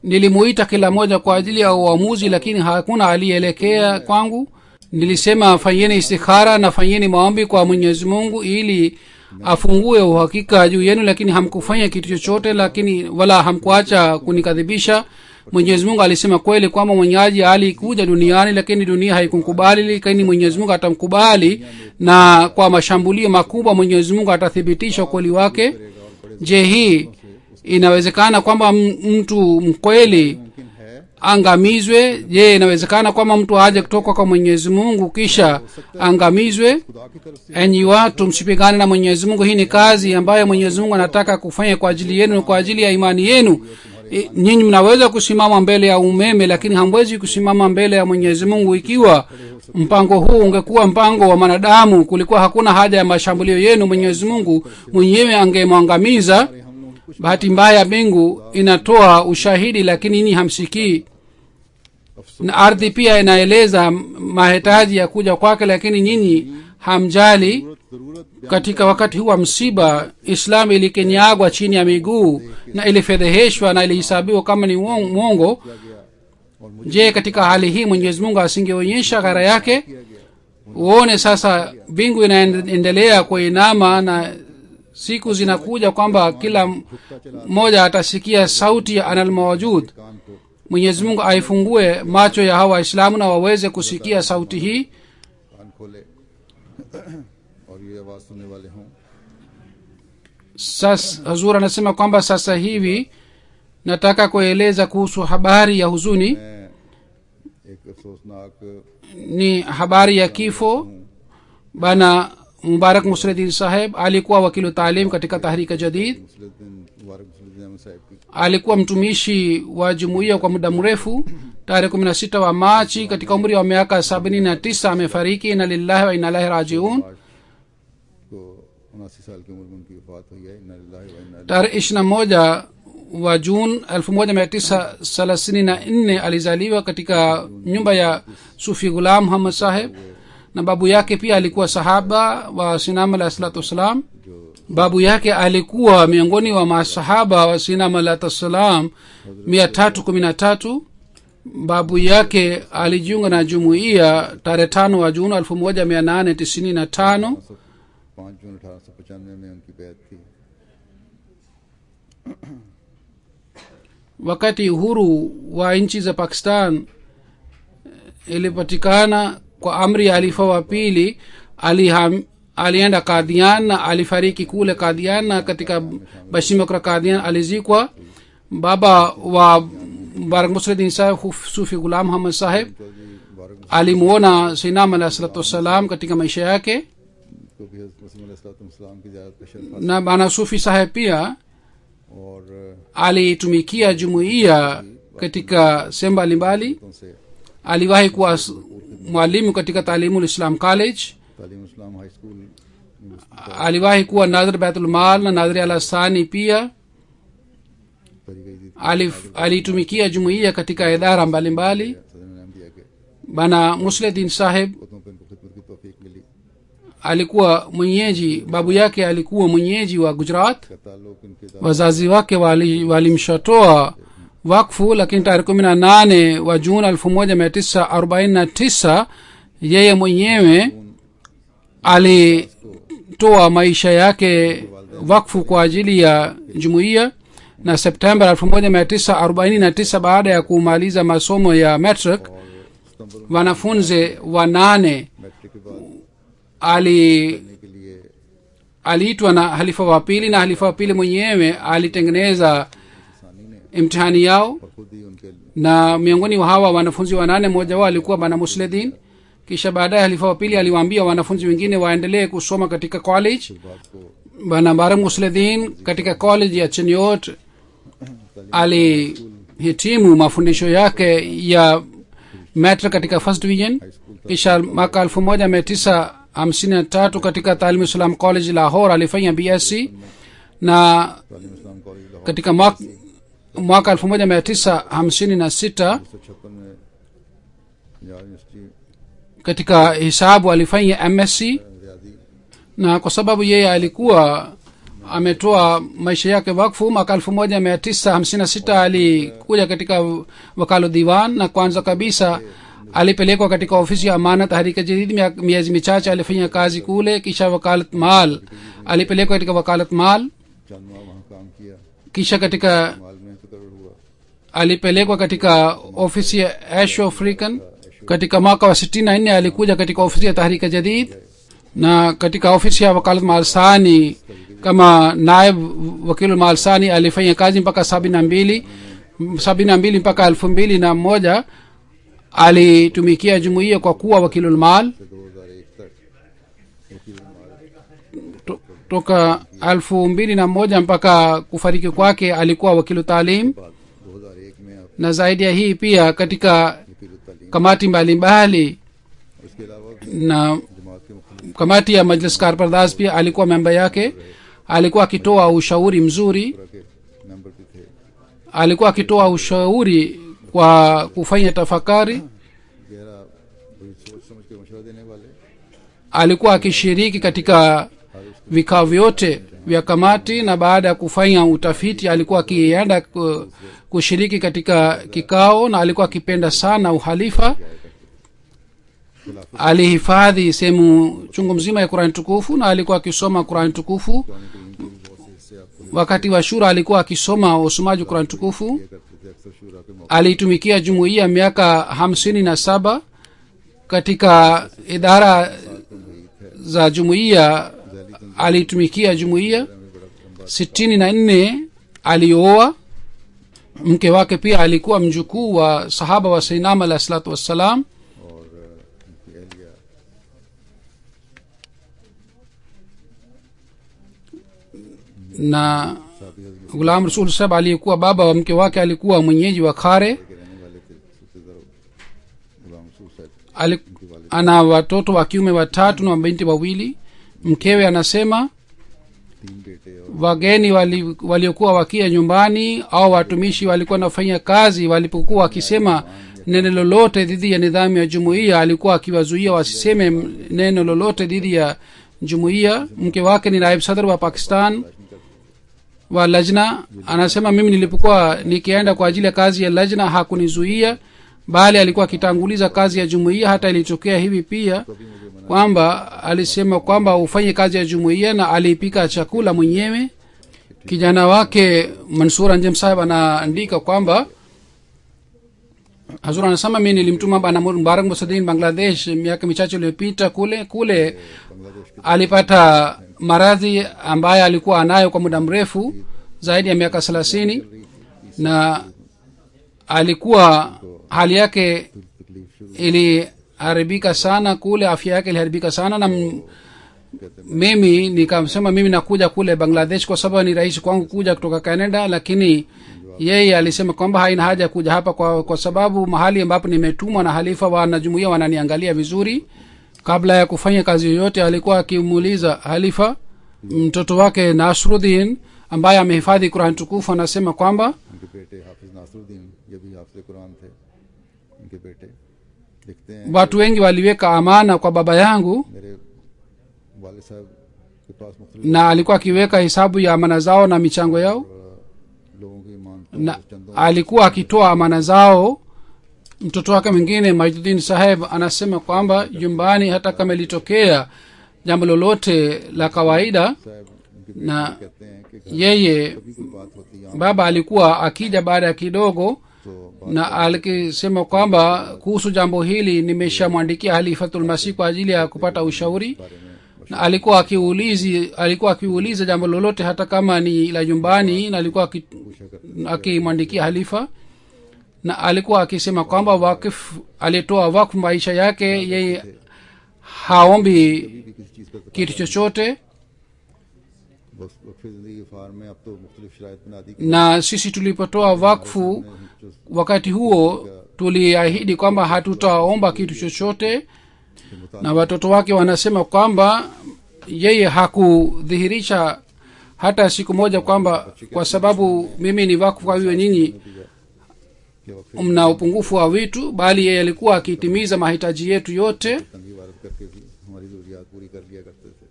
Nilimuita kila moja kwa ajili ya uamuzi, lakini hakuna aliyeelekea kwangu. Nilisema fanyeni istikhara na fanyeni maombi kwa Mwenyezi Mungu ili afungue uhakika juu yenu, lakini hamkufanya kitu chochote, lakini wala hamkuacha kunikadhibisha. Mwenyezi Mungu alisema kweli kwamba mwenyeji alikuja duniani, lakini dunia haikumkubali, lakini Mwenyezi Mungu atamkubali, na kwa mashambulio makubwa Mwenyezi Mungu atathibitisha ukweli wake. Je, hii inawezekana kwamba mtu mkweli angamizwe? Je, inawezekana kwamba mtu aje kutoka kwa Mwenyezi Mungu kisha angamizwe? खुदा की तरफ से Enyi watu, msipigane na Mwenyezi Mungu. Hii ni kazi ambayo Mwenyezi Mungu anataka kufanya kwa ajili yenu, kwa ajili ya imani yenu. Nyinyi mnaweza kusimama mbele ya umeme, lakini hamwezi kusimama mbele ya Mwenyezi Mungu. Ikiwa mpango huu ungekuwa mpango wa wanadamu, kulikuwa hakuna haja ya mashambulio yenu. Mwenyezi Mungu mwenyewe angemwangamiza. Bahati mbaya mbingu inatoa ushahidi, lakini nyinyi hamsikii, na ardhi pia inaeleza mahitaji ya kuja kwake, lakini nyinyi hamjali. जरूरत Katika wakati huu wa msiba, Islam ilikenyagwa chini ya miguu na ilifedheheshwa na ilihesabiwa kama ni mwongo. Je, katika hali hii Mwenyezi Mungu asingeonyesha ghara yake? Uone sasa mbingu inaendelea kuinama, na siku zinakuja kwamba kila mmoja atasikia sauti ya anal mawjud. कान को Mwenyezi Mungu aifungue macho ya hawa Waislamu na waweze kusikia sauti hii. कान खोले और ये आवाज सुनने वाले हों। Sasa Hazur anasema kwamba sasa hivi nataka kueleza kuhusu habari ya huzuni. मैं एक अफसोसनाक Ni habari ya kifo bana Mubarak Musliddin Saheb. Alikuwa wakilu taalim katika Tahrika Jadid, मुबारक मुस्लिम साहब की alikuwa mtumishi wa jumuiya kwa muda mrefu. tarehe 16 wa Machi katika umri wa miaka 79 amefariki. Inna lillahi wa inna ilaihi rajiun. को 79 साल की उम्र में उनकी वफात हुई है। इन्ना लिल्लाहि व इन्ना इलैहि tarehe 21 wa Juni 1934 alizaliwa katika nyumba ya Sufi Ghulam Muhammad Saheb, na babu yake pia alikuwa sahaba wa Sinam alayhi salatu wasalam. Babu yake alikuwa miongoni wa masahaba wa Sinam alayhi salam 313. Babu yake alijiunga na jumuiya tarehe 5 wa Juni 1895. 5 जून 1895 में उनकी बैत थी। wakati uhuru wa nchi za Pakistan ilipatikana kwa amri ya halifa wa pili, alienda Qadian na alifariki kule Qadian, na katika Bashimokra Qadian alizikwa. Baba wa Mubarak Musliddin Saheb Sufi Ghulam Muhammad Saheb alimuona Sayyidina alayhi salatu wassalam katika maisha yake, तो भी हज़रत मसीह अलैहिस्सलाम की ज़ियारत का शर्फ na bana Sufi Saheb pia और alitumikia jumuiya katika sehemu mbalimbali. से aliwahi kuwa mwalimu katika Talimul Islam College, Talim Islam high school aliwahi kuwa Nadhir Baitul Mal na Nadhir al-Sani pia. करी गई थी। alitumikia jumuiya katika idara mbalimbali. सदर ने नाम दिया कि Bana Musliddin Saheb खुदों पर इनको खिदमत की तौफीक मिली। alikuwa mwenyeji, babu yake alikuwa mwenyeji wa Gujarat. का ताल्लुक इनके Wazazi wake walimshatoa wakfu, lakini tarehe 18 wa Juni 1949 yeye mwenyewe alitoa maisha yake wakfu kwa ajili ya jumuiya, na Septemba 1949 baada ya kumaliza masomo ya matric, wanafunzi 8 मैट्रिक के बाद ali के लिए aliitwa na halifa wa pili, na halifa wa pili mwenyewe alitengeneza imtihani yao, खुद ही उनके na miongoni wa hawa wanafunzi 8 mmoja wao alikuwa bana Musliddin. Kisha baadaye halifa wa pili aliwaambia wanafunzi wengine waendelee kusoma katika college. बात को Bana Mubarak Musliddin katika college ya Cheniot alihitimu mafundisho yake ya matric katika first division. Kisha mwaka 1953 katika Talim Islam College Lahore alifanya BSc, na तालीम इस्लाम कॉलेज Lahore katika mwaka 1956 1956 में Punjab university katika hisabu alifanya MSc, रियादी na kwa sababu yeye alikuwa ametoa maisha yake wakfu, mwaka 1956 alikuja katika wakalo diwan, na kwanza kabisa alipelekwa katika ofisi ya Amana Tahrika Jadid. Miezi michache alifanya kazi kule. Kisha wakalat mal alipelekwa katika wakalat mal, चंद माह वहाँ काम किया। kisha katika माल में तो करोड़ हुआ। alipelekwa katika ofisi ya Asho African. Katika mwaka wa 64 alikuja katika ofisi ya Tahrika Jadid, na katika ofisi ya wakalat Malsani kama naib wakil Malsani alifanya kazi mpaka 72 mpaka 2001 alitumikia jumuiya kwa kuwa wakilul mal. 2001 तक वकील माल Toka 2001 mpaka kufariki kwake alikuwa wakilu talim, बाद 2001 में आप na zaidi ya hii pia katika वकील तालीम kamati mbalimbali उसके अलावा na जमात के मुख्तलिफ kamati ya Majlis Karpardas pia alikuwa memba yake. Alikuwa akitoa ushauri mzuri, तरह के मेंबर भी थे। alikuwa akitoa ushauri kwa kufanya tafakari, गहरा बड़ी सोच समझ के मशवरा देने वाले alikuwa akishiriki katika vikao vyote vya kamati, na baada ya kufanya utafiti alikuwa akienda kushiriki katika kikao, na alikuwa akipenda sana uhalifa. Alihifadhi sehemu chungu mzima ya Qur'an tukufu, na alikuwa akisoma Qur'an tukufu. Wakati wa shura alikuwa akisoma usomaji wa Qur'an tukufu. करते थे अक्सर शूरा के मौके Alitumikia jumuiya miaka 57 katika idara za jumuiya. Alitumikia jumuiya 64. Alioa, mke wake pia alikuwa mjukuu wa sahaba wa Sayyidina alayhi salatu wassalam. और उनकी अहलिया Na Ghulam Rasul Sahab aliyekuwa baba wa mke wake alikuwa mwenyeji wa Khare. के रहने वाले थे। सूफीज़र ana watoto wa kiume 3 na mabinti 2. Mkewe anasema 3 बेटे और wageni waliokuwa wakia nyumbani au watumishi walikuwa nafanya kazi, walipokuwa wakisema neno lolote dhidi ya nidhamu ya jumuiya, alikuwa akiwazuia wasiseme neno lolote dhidi ya jumuiya. Mke wake ni naib sadr wa Pakistan wa lajna. Anasema mimi nilipokuwa nikienda kwa ajili ya kazi ya lajna hakunizuia, bali alikuwa akitanguliza kazi ya jumuiya. Hata ilitokea hivi pia kwamba alisema kwamba ufanye kazi ya jumuiya, na alipika chakula mwenyewe. Kijana wake Mansur Anjem Sahib anaandika kwamba Hazur anasema mimi nilimtuma bana Mubarak Musaddin Bangladesh miaka michache iliyopita. Kule alipata maradhi ambaye alikuwa anayo kwa muda mrefu zaidi ya miaka 30, na alikuwa hali yake iliharibika sana kule, afya yake iliharibika sana. Na mimi nikamsema mimi nakuja kule Bangladesh kwa sababu ni rahisi kwangu kuja kutoka Canada, lakini yeye alisema kwamba haina haja kuja hapa kwa sababu mahali ambapo nimetumwa na halifa wanajumuiya wananiangalia vizuri. Kabla ya kufanya kazi yoyote alikuwa akimuuliza halifa mtoto wake Nasruddin ambaye amehifadhi Qur'an tukufu, anasema kwamba उनके बेटे हाफिज नासरुद्दीन ये भी हाफिज कुरान थे, उनके बेटे लिखते हैं watu wengi waliweka amana kwa baba yangu, मेरे वालिद साहब के पास मुख्तलिफ na alikuwa akiweka hesabu ya amana zao na michango yao, लोगों की ईमान na alikuwa akitoa amana zao. Mtoto wake mwingine Majduddin Saheb anasema kwamba nyumbani hata kama ilitokea jambo lolote la kawaida, साहब उनके na कहते हैं कि yeye कोई बात होती है baba alikuwa akija baada ya kidogo, तो na alikisema kwamba kuhusu jambo hili nimeshamwandikia Halifatul Masih kwa ajili ya kupata ushauri. Na alikuwa akiuliza jambo lolote hata kama ni la nyumbani, na alikuwa akimwandikia halifa, na alikuwa akisema kwamba wakif alitoa wakfu maisha yake, yeye haombi किसी चीज़ का kitu chochote. बस वक्फे ज़िंदगी फार में अब तो मुख्तलिफ शराइत बना दी Na sisi tulipotoa wakfu wakati huo tuliahidi kwamba hatutaomba kitu chochote, na watoto wake wanasema kwamba yeye hakudhihirisha hata siku moja kwamba kwa sababu mimi ni wakfu kwa hiyo nyinyi कि वक्फे mna upungufu wa vitu, bali yeye alikuwa akitimiza mahitaji yetu yote. तंगी वारद करके भी हमारी ज़रूरियात पूरी कर लिया करते थे।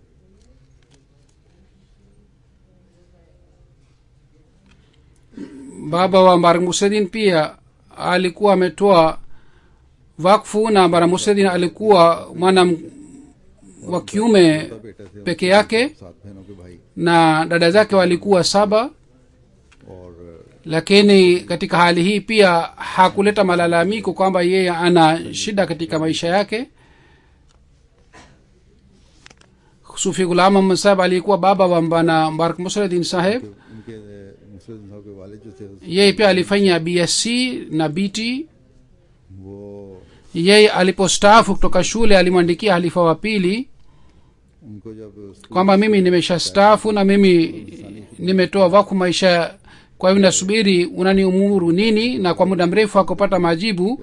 Baba wa Mbarak Musaddin pia alikuwa ametoa wakfu, na Mbarak Musaddin alikuwa mwana wa kiume peke yake, 7 बहनों के भाई na dada zake walikuwa 7. और Lakini katika hali hii pia hakuleta malalamiko kwamba yeye ana shida katika maisha yake. Sufi Ghulam Ahmad Saheb alikuwa baba wa Bana Mbarak Musaddin Saheb. उनके मुस्लिम साहब के वालिद जो थे Yeye pia alifanya BSc na BT. वो Yeye alipostaafu kutoka shule alimwandikia halifa wa pili उनको जब kwamba mimi nimeshastaafu na mimi nimetoa wakfu maisha, kwa hivyo nasubiri unaniumuru nini, na kwa muda mrefu hakupata majibu.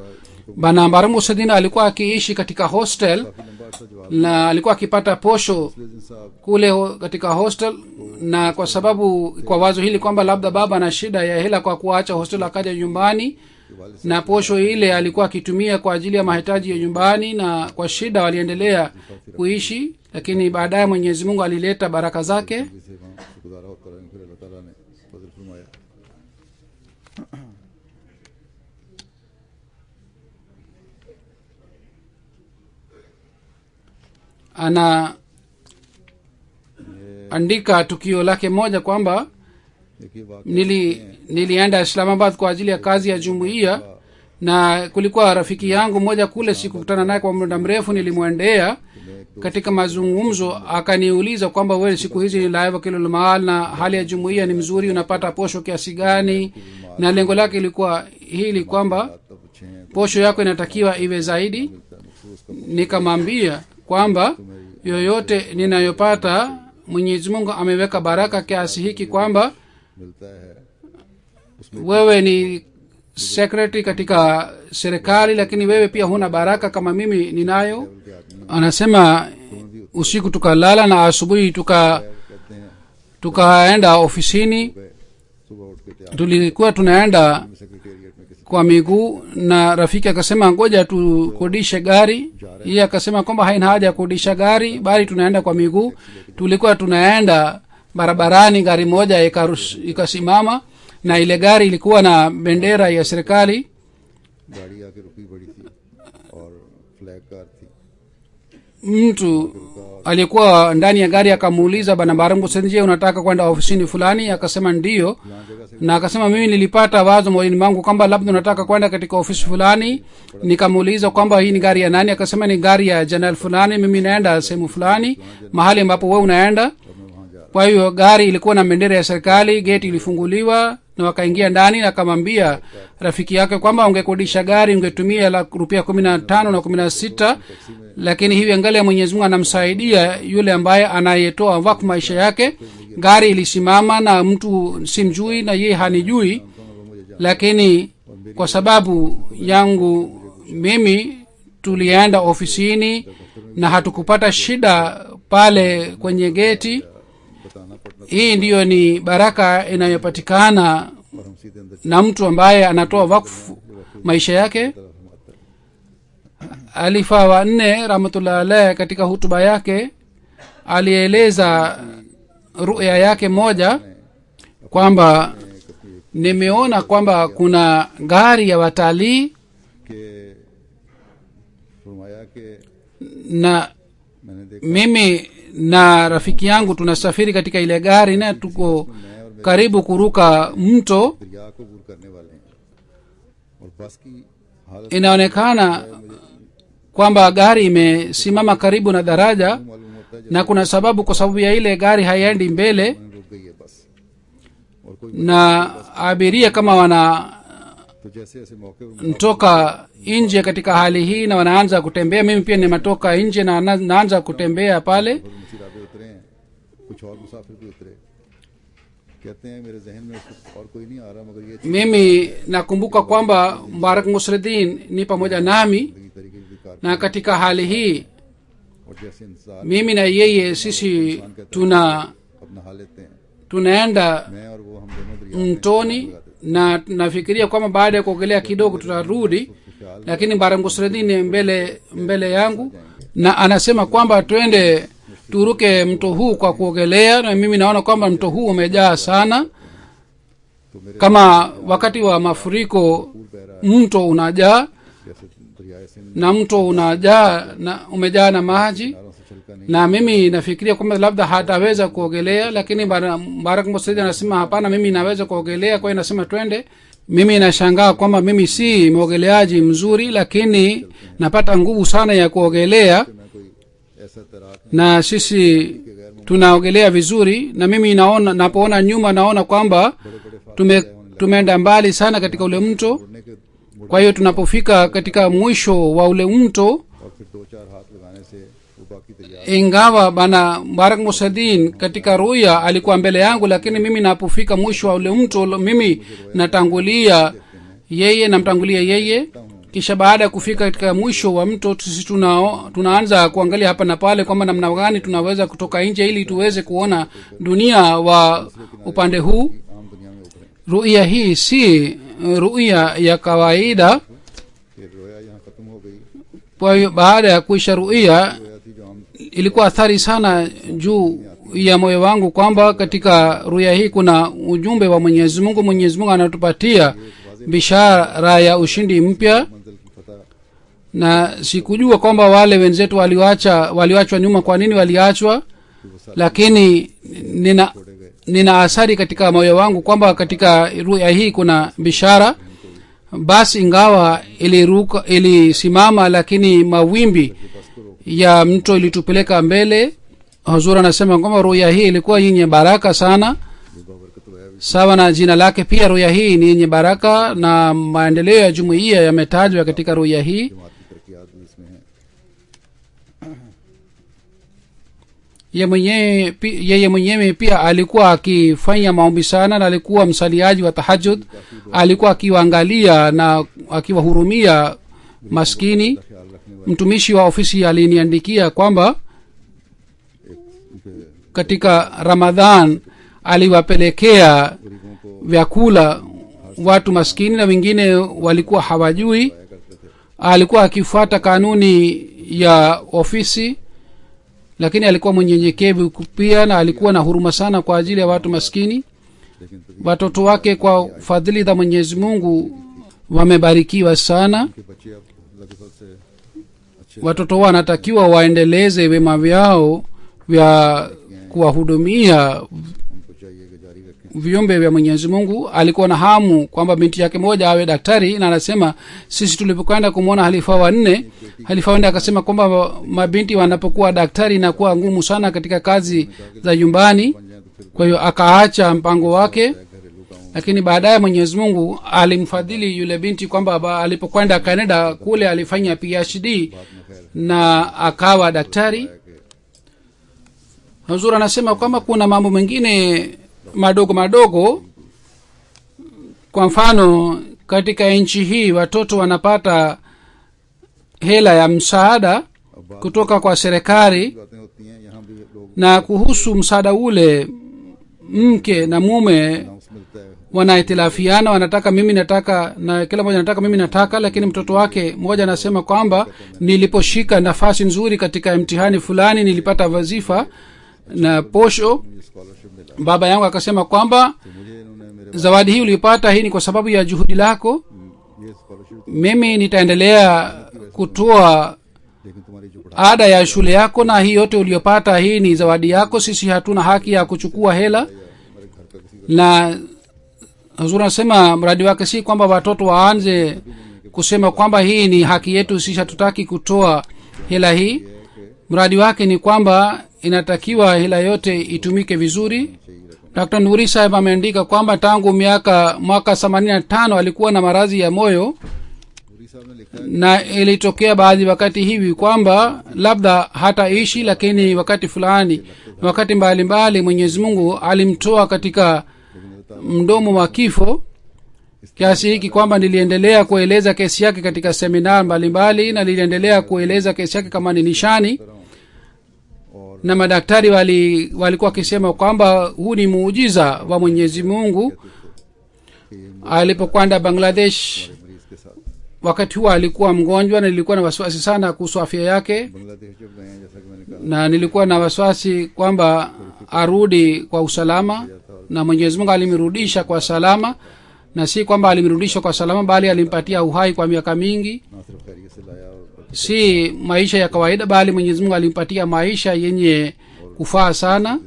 Bana Mbarak Musaddin alikuwa akiishi katika hostel, लंबा अर्सा जवाब na alikuwa akipata posho साहब kule katika hostel, na kwa sababu kwa wazo hili kwamba labda baba ana shida ya hela kwa kuacha hostel akaja nyumbani, na posho ile alikuwa akitumia kwa ajili ya mahitaji ya nyumbani, na kwa shida waliendelea kuishi. Lakini baadaye Mwenyezi Mungu alileta baraka zake. से वहाँ गुजारा होता रहा, फिर अल्लाह ताला ने फजल फरमाया। Anaandika tukio lake moja kwamba देखिए वाकई nilienda Islamabad kwa ajili ya kazi ya jumuiya, na kulikuwa rafiki yangu moja kule, sikukutana naye kwa muda mrefu. Nilimwendea katika mazungumzo, akaniuliza kwamba wewe siku hizi ni laiva kilul maal na hali ya jumuiya ni mzuri, unapata posho kiasi gani? Na lengo lake ilikuwa hili kwamba तब अच्छे हैं posho yako inatakiwa iwe zaidi. Nikamwambia kwamba yoyote ninayopata Mwenyezi Mungu ameweka baraka kiasi hiki kwamba मिलता है wewe ni secretary katika serikali, lakini wewe pia huna baraka kama mimi ninayo. Anasema usiku tukalala na asubuhi tukaenda ofisini. Tulikuwa tunaenda kwa miguu, na rafiki akasema ngoja tukodishe gari. Yeye akasema kwamba haina haja ya kukodisha gari, bali tunaenda kwa miguu. Tulikuwa tunaenda barabarani, gari moja ikasimama, na ile gari ilikuwa na bendera ya serikali. गाड़ी आके रुकी बड़ी थी और flag car थी. Mtu aliyekuwa ndani ya gari akamuuliza, bana Baram Hussein, je, unataka kwenda ofisini fulani? Akasema ndiyo. Na akasema mimi nilipata wazo moyoni mwangu kwamba labda unataka kwenda katika ofisi fulani. Nikamuuliza kwamba hii ni gari ya nani? Akasema ni gari ya general fulani, mimi naenda sehemu fulani, mahali ambapo wewe unaenda. Kwa hiyo gari ilikuwa na bendera ya serikali, gate ilifunguliwa na wakaingia ndani. Na akamwambia rafiki yake kwamba ungekodisha gari ungetumia rupiah 15 na 16, lakini hivi angalia Mwenyezi Mungu anamsaidia yule ambaye anayetoa wakfu maisha yake. Gari ilisimama na mtu simjui na yeye hanijui, lakini kwa sababu yangu mimi tulienda ofisini na hatukupata shida pale kwenye geti. Hii ndiyo ni baraka inayopatikana na mtu ambaye anatoa wakfu maisha yake. Alifa wa 4 rahmatullah alayhi katika hutuba yake alieleza ruya yake moja kwamba nimeona kwamba kuna gari ya watalii na mimi na rafiki yangu tunasafiri katika ile gari na tuko karibu kuruka mto. Inaonekana kwamba gari imesimama karibu na daraja, na kuna sababu, kwa sababu ya ile gari haiendi mbele, na abiria kama wanatoka nje katika hali hii na wanaanza kutembea. Mimi pia nimetoka nje na naanza kutembea pale. Mimi nakumbuka kwamba Mubarak Musliddin ni pamoja nami, na katika hali hii mimi na yeye sisi tunaenda mtoni, na nafikiria kwamba baada ya kuogelea kidogo tutarudi, lakini Mubarak Musliddin mbele yangu, na anasema kwamba twende turuke mto huu kwa kuogelea. Na mimi naona kwamba mto huu umejaa sana, kama wakati wa mafuriko mto unajaa, na mto unajaa na umejaa na maji, na mimi nafikiria kwamba labda hataweza kuogelea, lakini Mubarak Musliddin anasema hapana, mimi naweza kuogelea. Kwa hiyo nasema twende. Mimi nashangaa kwamba mimi si mwogeleaji mzuri, lakini napata nguvu sana ya kuogelea, na sisi tunaogelea vizuri. Na mimi napoona nyuma naona kwamba tumeenda mbali sana katika ule mto. Kwa hiyo tunapofika katika mwisho wa ule mto, ingawa bana Mubarak Musliddin katika ruya alikuwa mbele yangu, lakini mimi napofika mwisho wa ule mto mimi namtangulia yeye. Kisha baada ya kufika katika mwisho wa mto, sisi tunaanza kuangalia hapa na pale kwamba namna gani tunaweza kutoka nje ili tuweze kuona dunia wa upande huu. Ruya hii si ruya ya kawaida. Kwa hiyo baada ya kuisha ruya ilikuwa athari sana juu ya moyo wangu kwamba katika ruya hii kuna ujumbe wa Mwenyezi Mungu. Mwenyezi Mungu anatupatia bishara ya ushindi mpya, na sikujua kwamba wale wenzetu waliachwa nyuma. Kwa nini waliachwa? Lakini nina asari katika moyo wangu kwamba katika ruya hii kuna bishara. Basi ingawa ilisimama, lakini mawimbi ya mto ilitupeleka mbele. Huzur anasema kwamba ruya hii ilikuwa yenye baraka sana, sawa na jina lake pia. Ruya hii ni yenye baraka, na maendeleo ya jumuiya yametajwa katika ruya hii. yeye mwenyewe pia alikuwa akifanya maombi sana na alikuwa msaliaji wa tahajjud. Alikuwa akiwaangalia na akiwahurumia maskini. Mtumishi wa ofisi aliniandikia kwamba katika Ramadhan aliwapelekea vyakula watu maskini na wengine walikuwa hawajui. Alikuwa akifuata kanuni ya ofisi, lakini alikuwa mwenyenyekevu pia na alikuwa na huruma sana kwa ajili ya watu maskini. Watoto wake kwa fadhili za Mwenyezi Mungu wamebarikiwa sana. Watoto wanatakiwa waendeleze wema vyao vya kuwahudumia viumbe vya Mwenyezi Mungu. Alikuwa na hamu kwamba binti yake moja awe daktari, na anasema sisi tulipokwenda kumwona halifa wa 4, halifa wende akasema kwamba mabinti wanapokuwa daktari inakuwa ngumu sana katika kazi za nyumbani. Kwa hiyo akaacha mpango wake, lakini baadaye Mwenyezi Mungu alimfadhili yule binti kwamba alipokwenda Canada kule alifanya PhD na akawa daktari. Huzur anasema kwamba kuna mambo mengine madogo madogo. Kwa mfano katika nchi hii watoto wanapata hela ya msaada kutoka kwa serikali, na kuhusu msaada ule mke na mume wanaitilafiana, wanataka mimi nataka na kila mmoja anataka mimi nataka. Lakini mtoto wake mmoja anasema kwamba niliposhika nafasi nzuri katika mtihani fulani nilipata wazifa na posho, baba yangu akasema kwamba zawadi hii ulipata, hii ni kwa sababu ya juhudi lako. Mimi nitaendelea kutoa ada ya shule yako, na hii yote uliyopata hii ni zawadi yako. Sisi hatuna haki ya kuchukua hela. Na Huzur anasema mradi wake si kwamba watoto waanze kusema kwamba hii ni haki yetu, sisi hatutaki kutoa hela hii. Mradi wake ni kwamba inatakiwa hela yote itumike vizuri. Dr. Nuri Sahib ameandika kwamba tangu mwaka 85 alikuwa na maradhi ya moyo, na ilitokea baadhi wakati hivi kwamba labda hataishi, lakini wakati fulani, wakati mbalimbali Mwenyezi Mungu alimtoa katika mdomo wa kifo, kiasi hiki kwamba niliendelea kueleza kesi yake katika seminar mbalimbali, na niliendelea kueleza kesi yake kama ni nishani. Na madaktari walikuwa wakisema kwamba huu ni muujiza wa Mwenyezi Mungu. Alipokwenda Bangladesh wakati huo alikuwa mgonjwa, na nilikuwa na wasiwasi sana kuhusu afya yake, na nilikuwa na wasiwasi kwamba arudi kwa usalama, na Mwenyezi Mungu alimrudisha kwa salama. Na si kwamba alimrudisha kwa salama, bali alimpatia uhai kwa miaka mingi, si maisha ya kawaida, bali Mwenyezi Mungu alimpatia maisha yenye kufaa sana.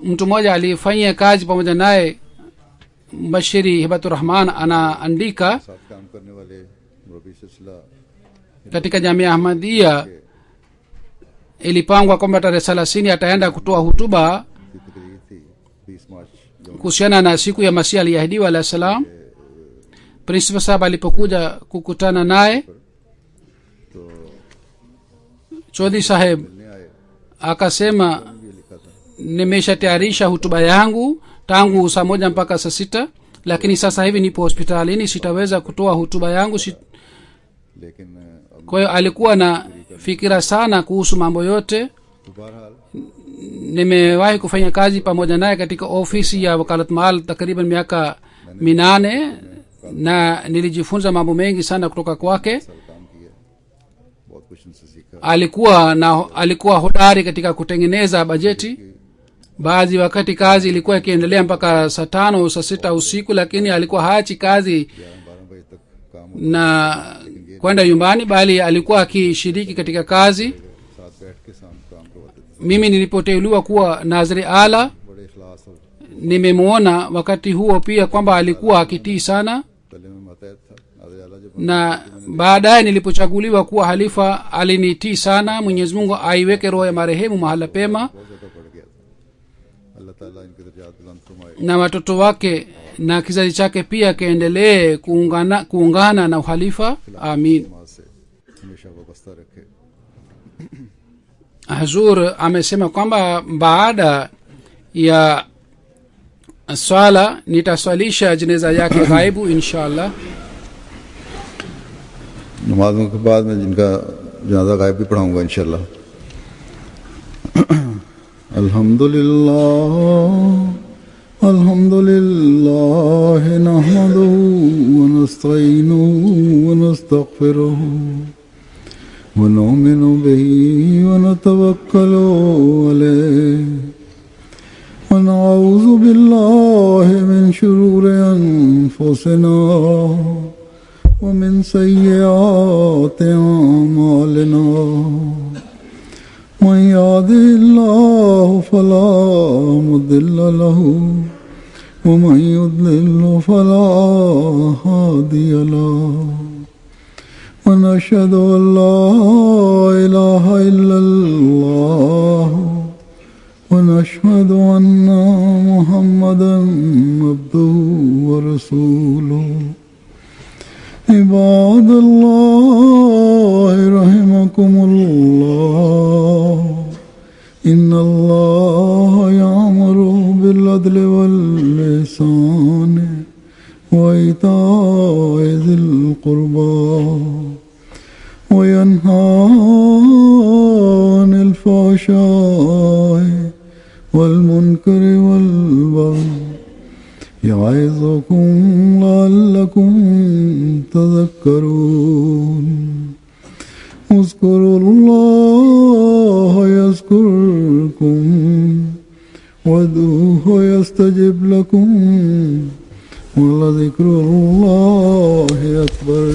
Mtu mmoja alifanyia kazi pamoja naye, Mbashiri Hibatur Rahman, anaandika katika Jamia Ahmadiyya ilipangwa kwamba tarehe 30 ataenda kutoa hutuba kuhusiana na siku ya Masihi aliyeahidiwa alayhi salam. Principal Sahib alipokuja kukutana naye, Chaudhry Sahib akasema nimeshatayarisha hutuba yangu tangu saa 1 mpaka saa 6, lakini sasa hivi nipo hospitalini, sitaweza kutoa hutuba yangu. Kwa hiyo alikuwa na fikira sana kuhusu mambo yote. Nimewahi kufanya kazi pamoja naye katika ofisi ya Wakalat Mal takriban miaka 8, na nilijifunza mambo mengi sana kutoka kwake. Alikuwa hodari katika kutengeneza bajeti. Baadhi wakati kazi ilikuwa ikiendelea mpaka saa 5 au saa 6 usiku, lakini alikuwa haachi kazi na kwenda nyumbani, bali alikuwa akishiriki katika kazi. Mimi nilipoteuliwa kuwa Naziri Ala, nimemuona wakati huo pia kwamba alikuwa akitii sana, na baadaye nilipochaguliwa kuwa halifa alinitii sana. Mwenyezi Mungu aiweke roho ya marehemu mahala pema. अल्लाह ताला इनके दर्जात बुलंद फरमाए। na watoto wake na kizazi chake pia kiendelee kuungana na uhalifa. Amin. समाज से हमेशा वाबस्ता रखे। Hazur amesema kwamba baada ya swala nitaswalisha jeneza yake ghaibu inshallah. नमाजों के बाद मैं जिनका जनाजा गायब भी पढ़ाऊंगा इंशाल्लाह। अल्हम्दुलिल्लाह नहमदुहु व नस्तईनुहु व नस्तगफिरुहु व नुमिनु बिही व नतवक्कलु अलैहि व नऊज़ु बिल्लाहि मिन शुरूरि अनफुसिना वमिन सय्यिआति अअमालिना मन यहदिहिल्लाहु फला मुदिल्ल लहु वमन युद्लिल्हु फला हादिय लहु वनशहदु अन ला इलाहा इल्लल्लाह वनशहदु अन्ना मुहम्मदन अब्दुहु व रसूलुहु। इबादल्लाह रहमकुमुल्लाह इन्नल्लाह यामुरु बिल अदलि वल इहसानि व इताइ ज़िल क़ुर्बा व यन्हा अनिल फ़हशाइ वल मुनकरि वल बग़य यइज़ुकुम लअल्लकुम तज़क्करून। उज़्कुरुल्लाह यज़्कुरकुम वदऊहु यस्तजिब लकुम वलज़िक्रुल्लाहि अकबर।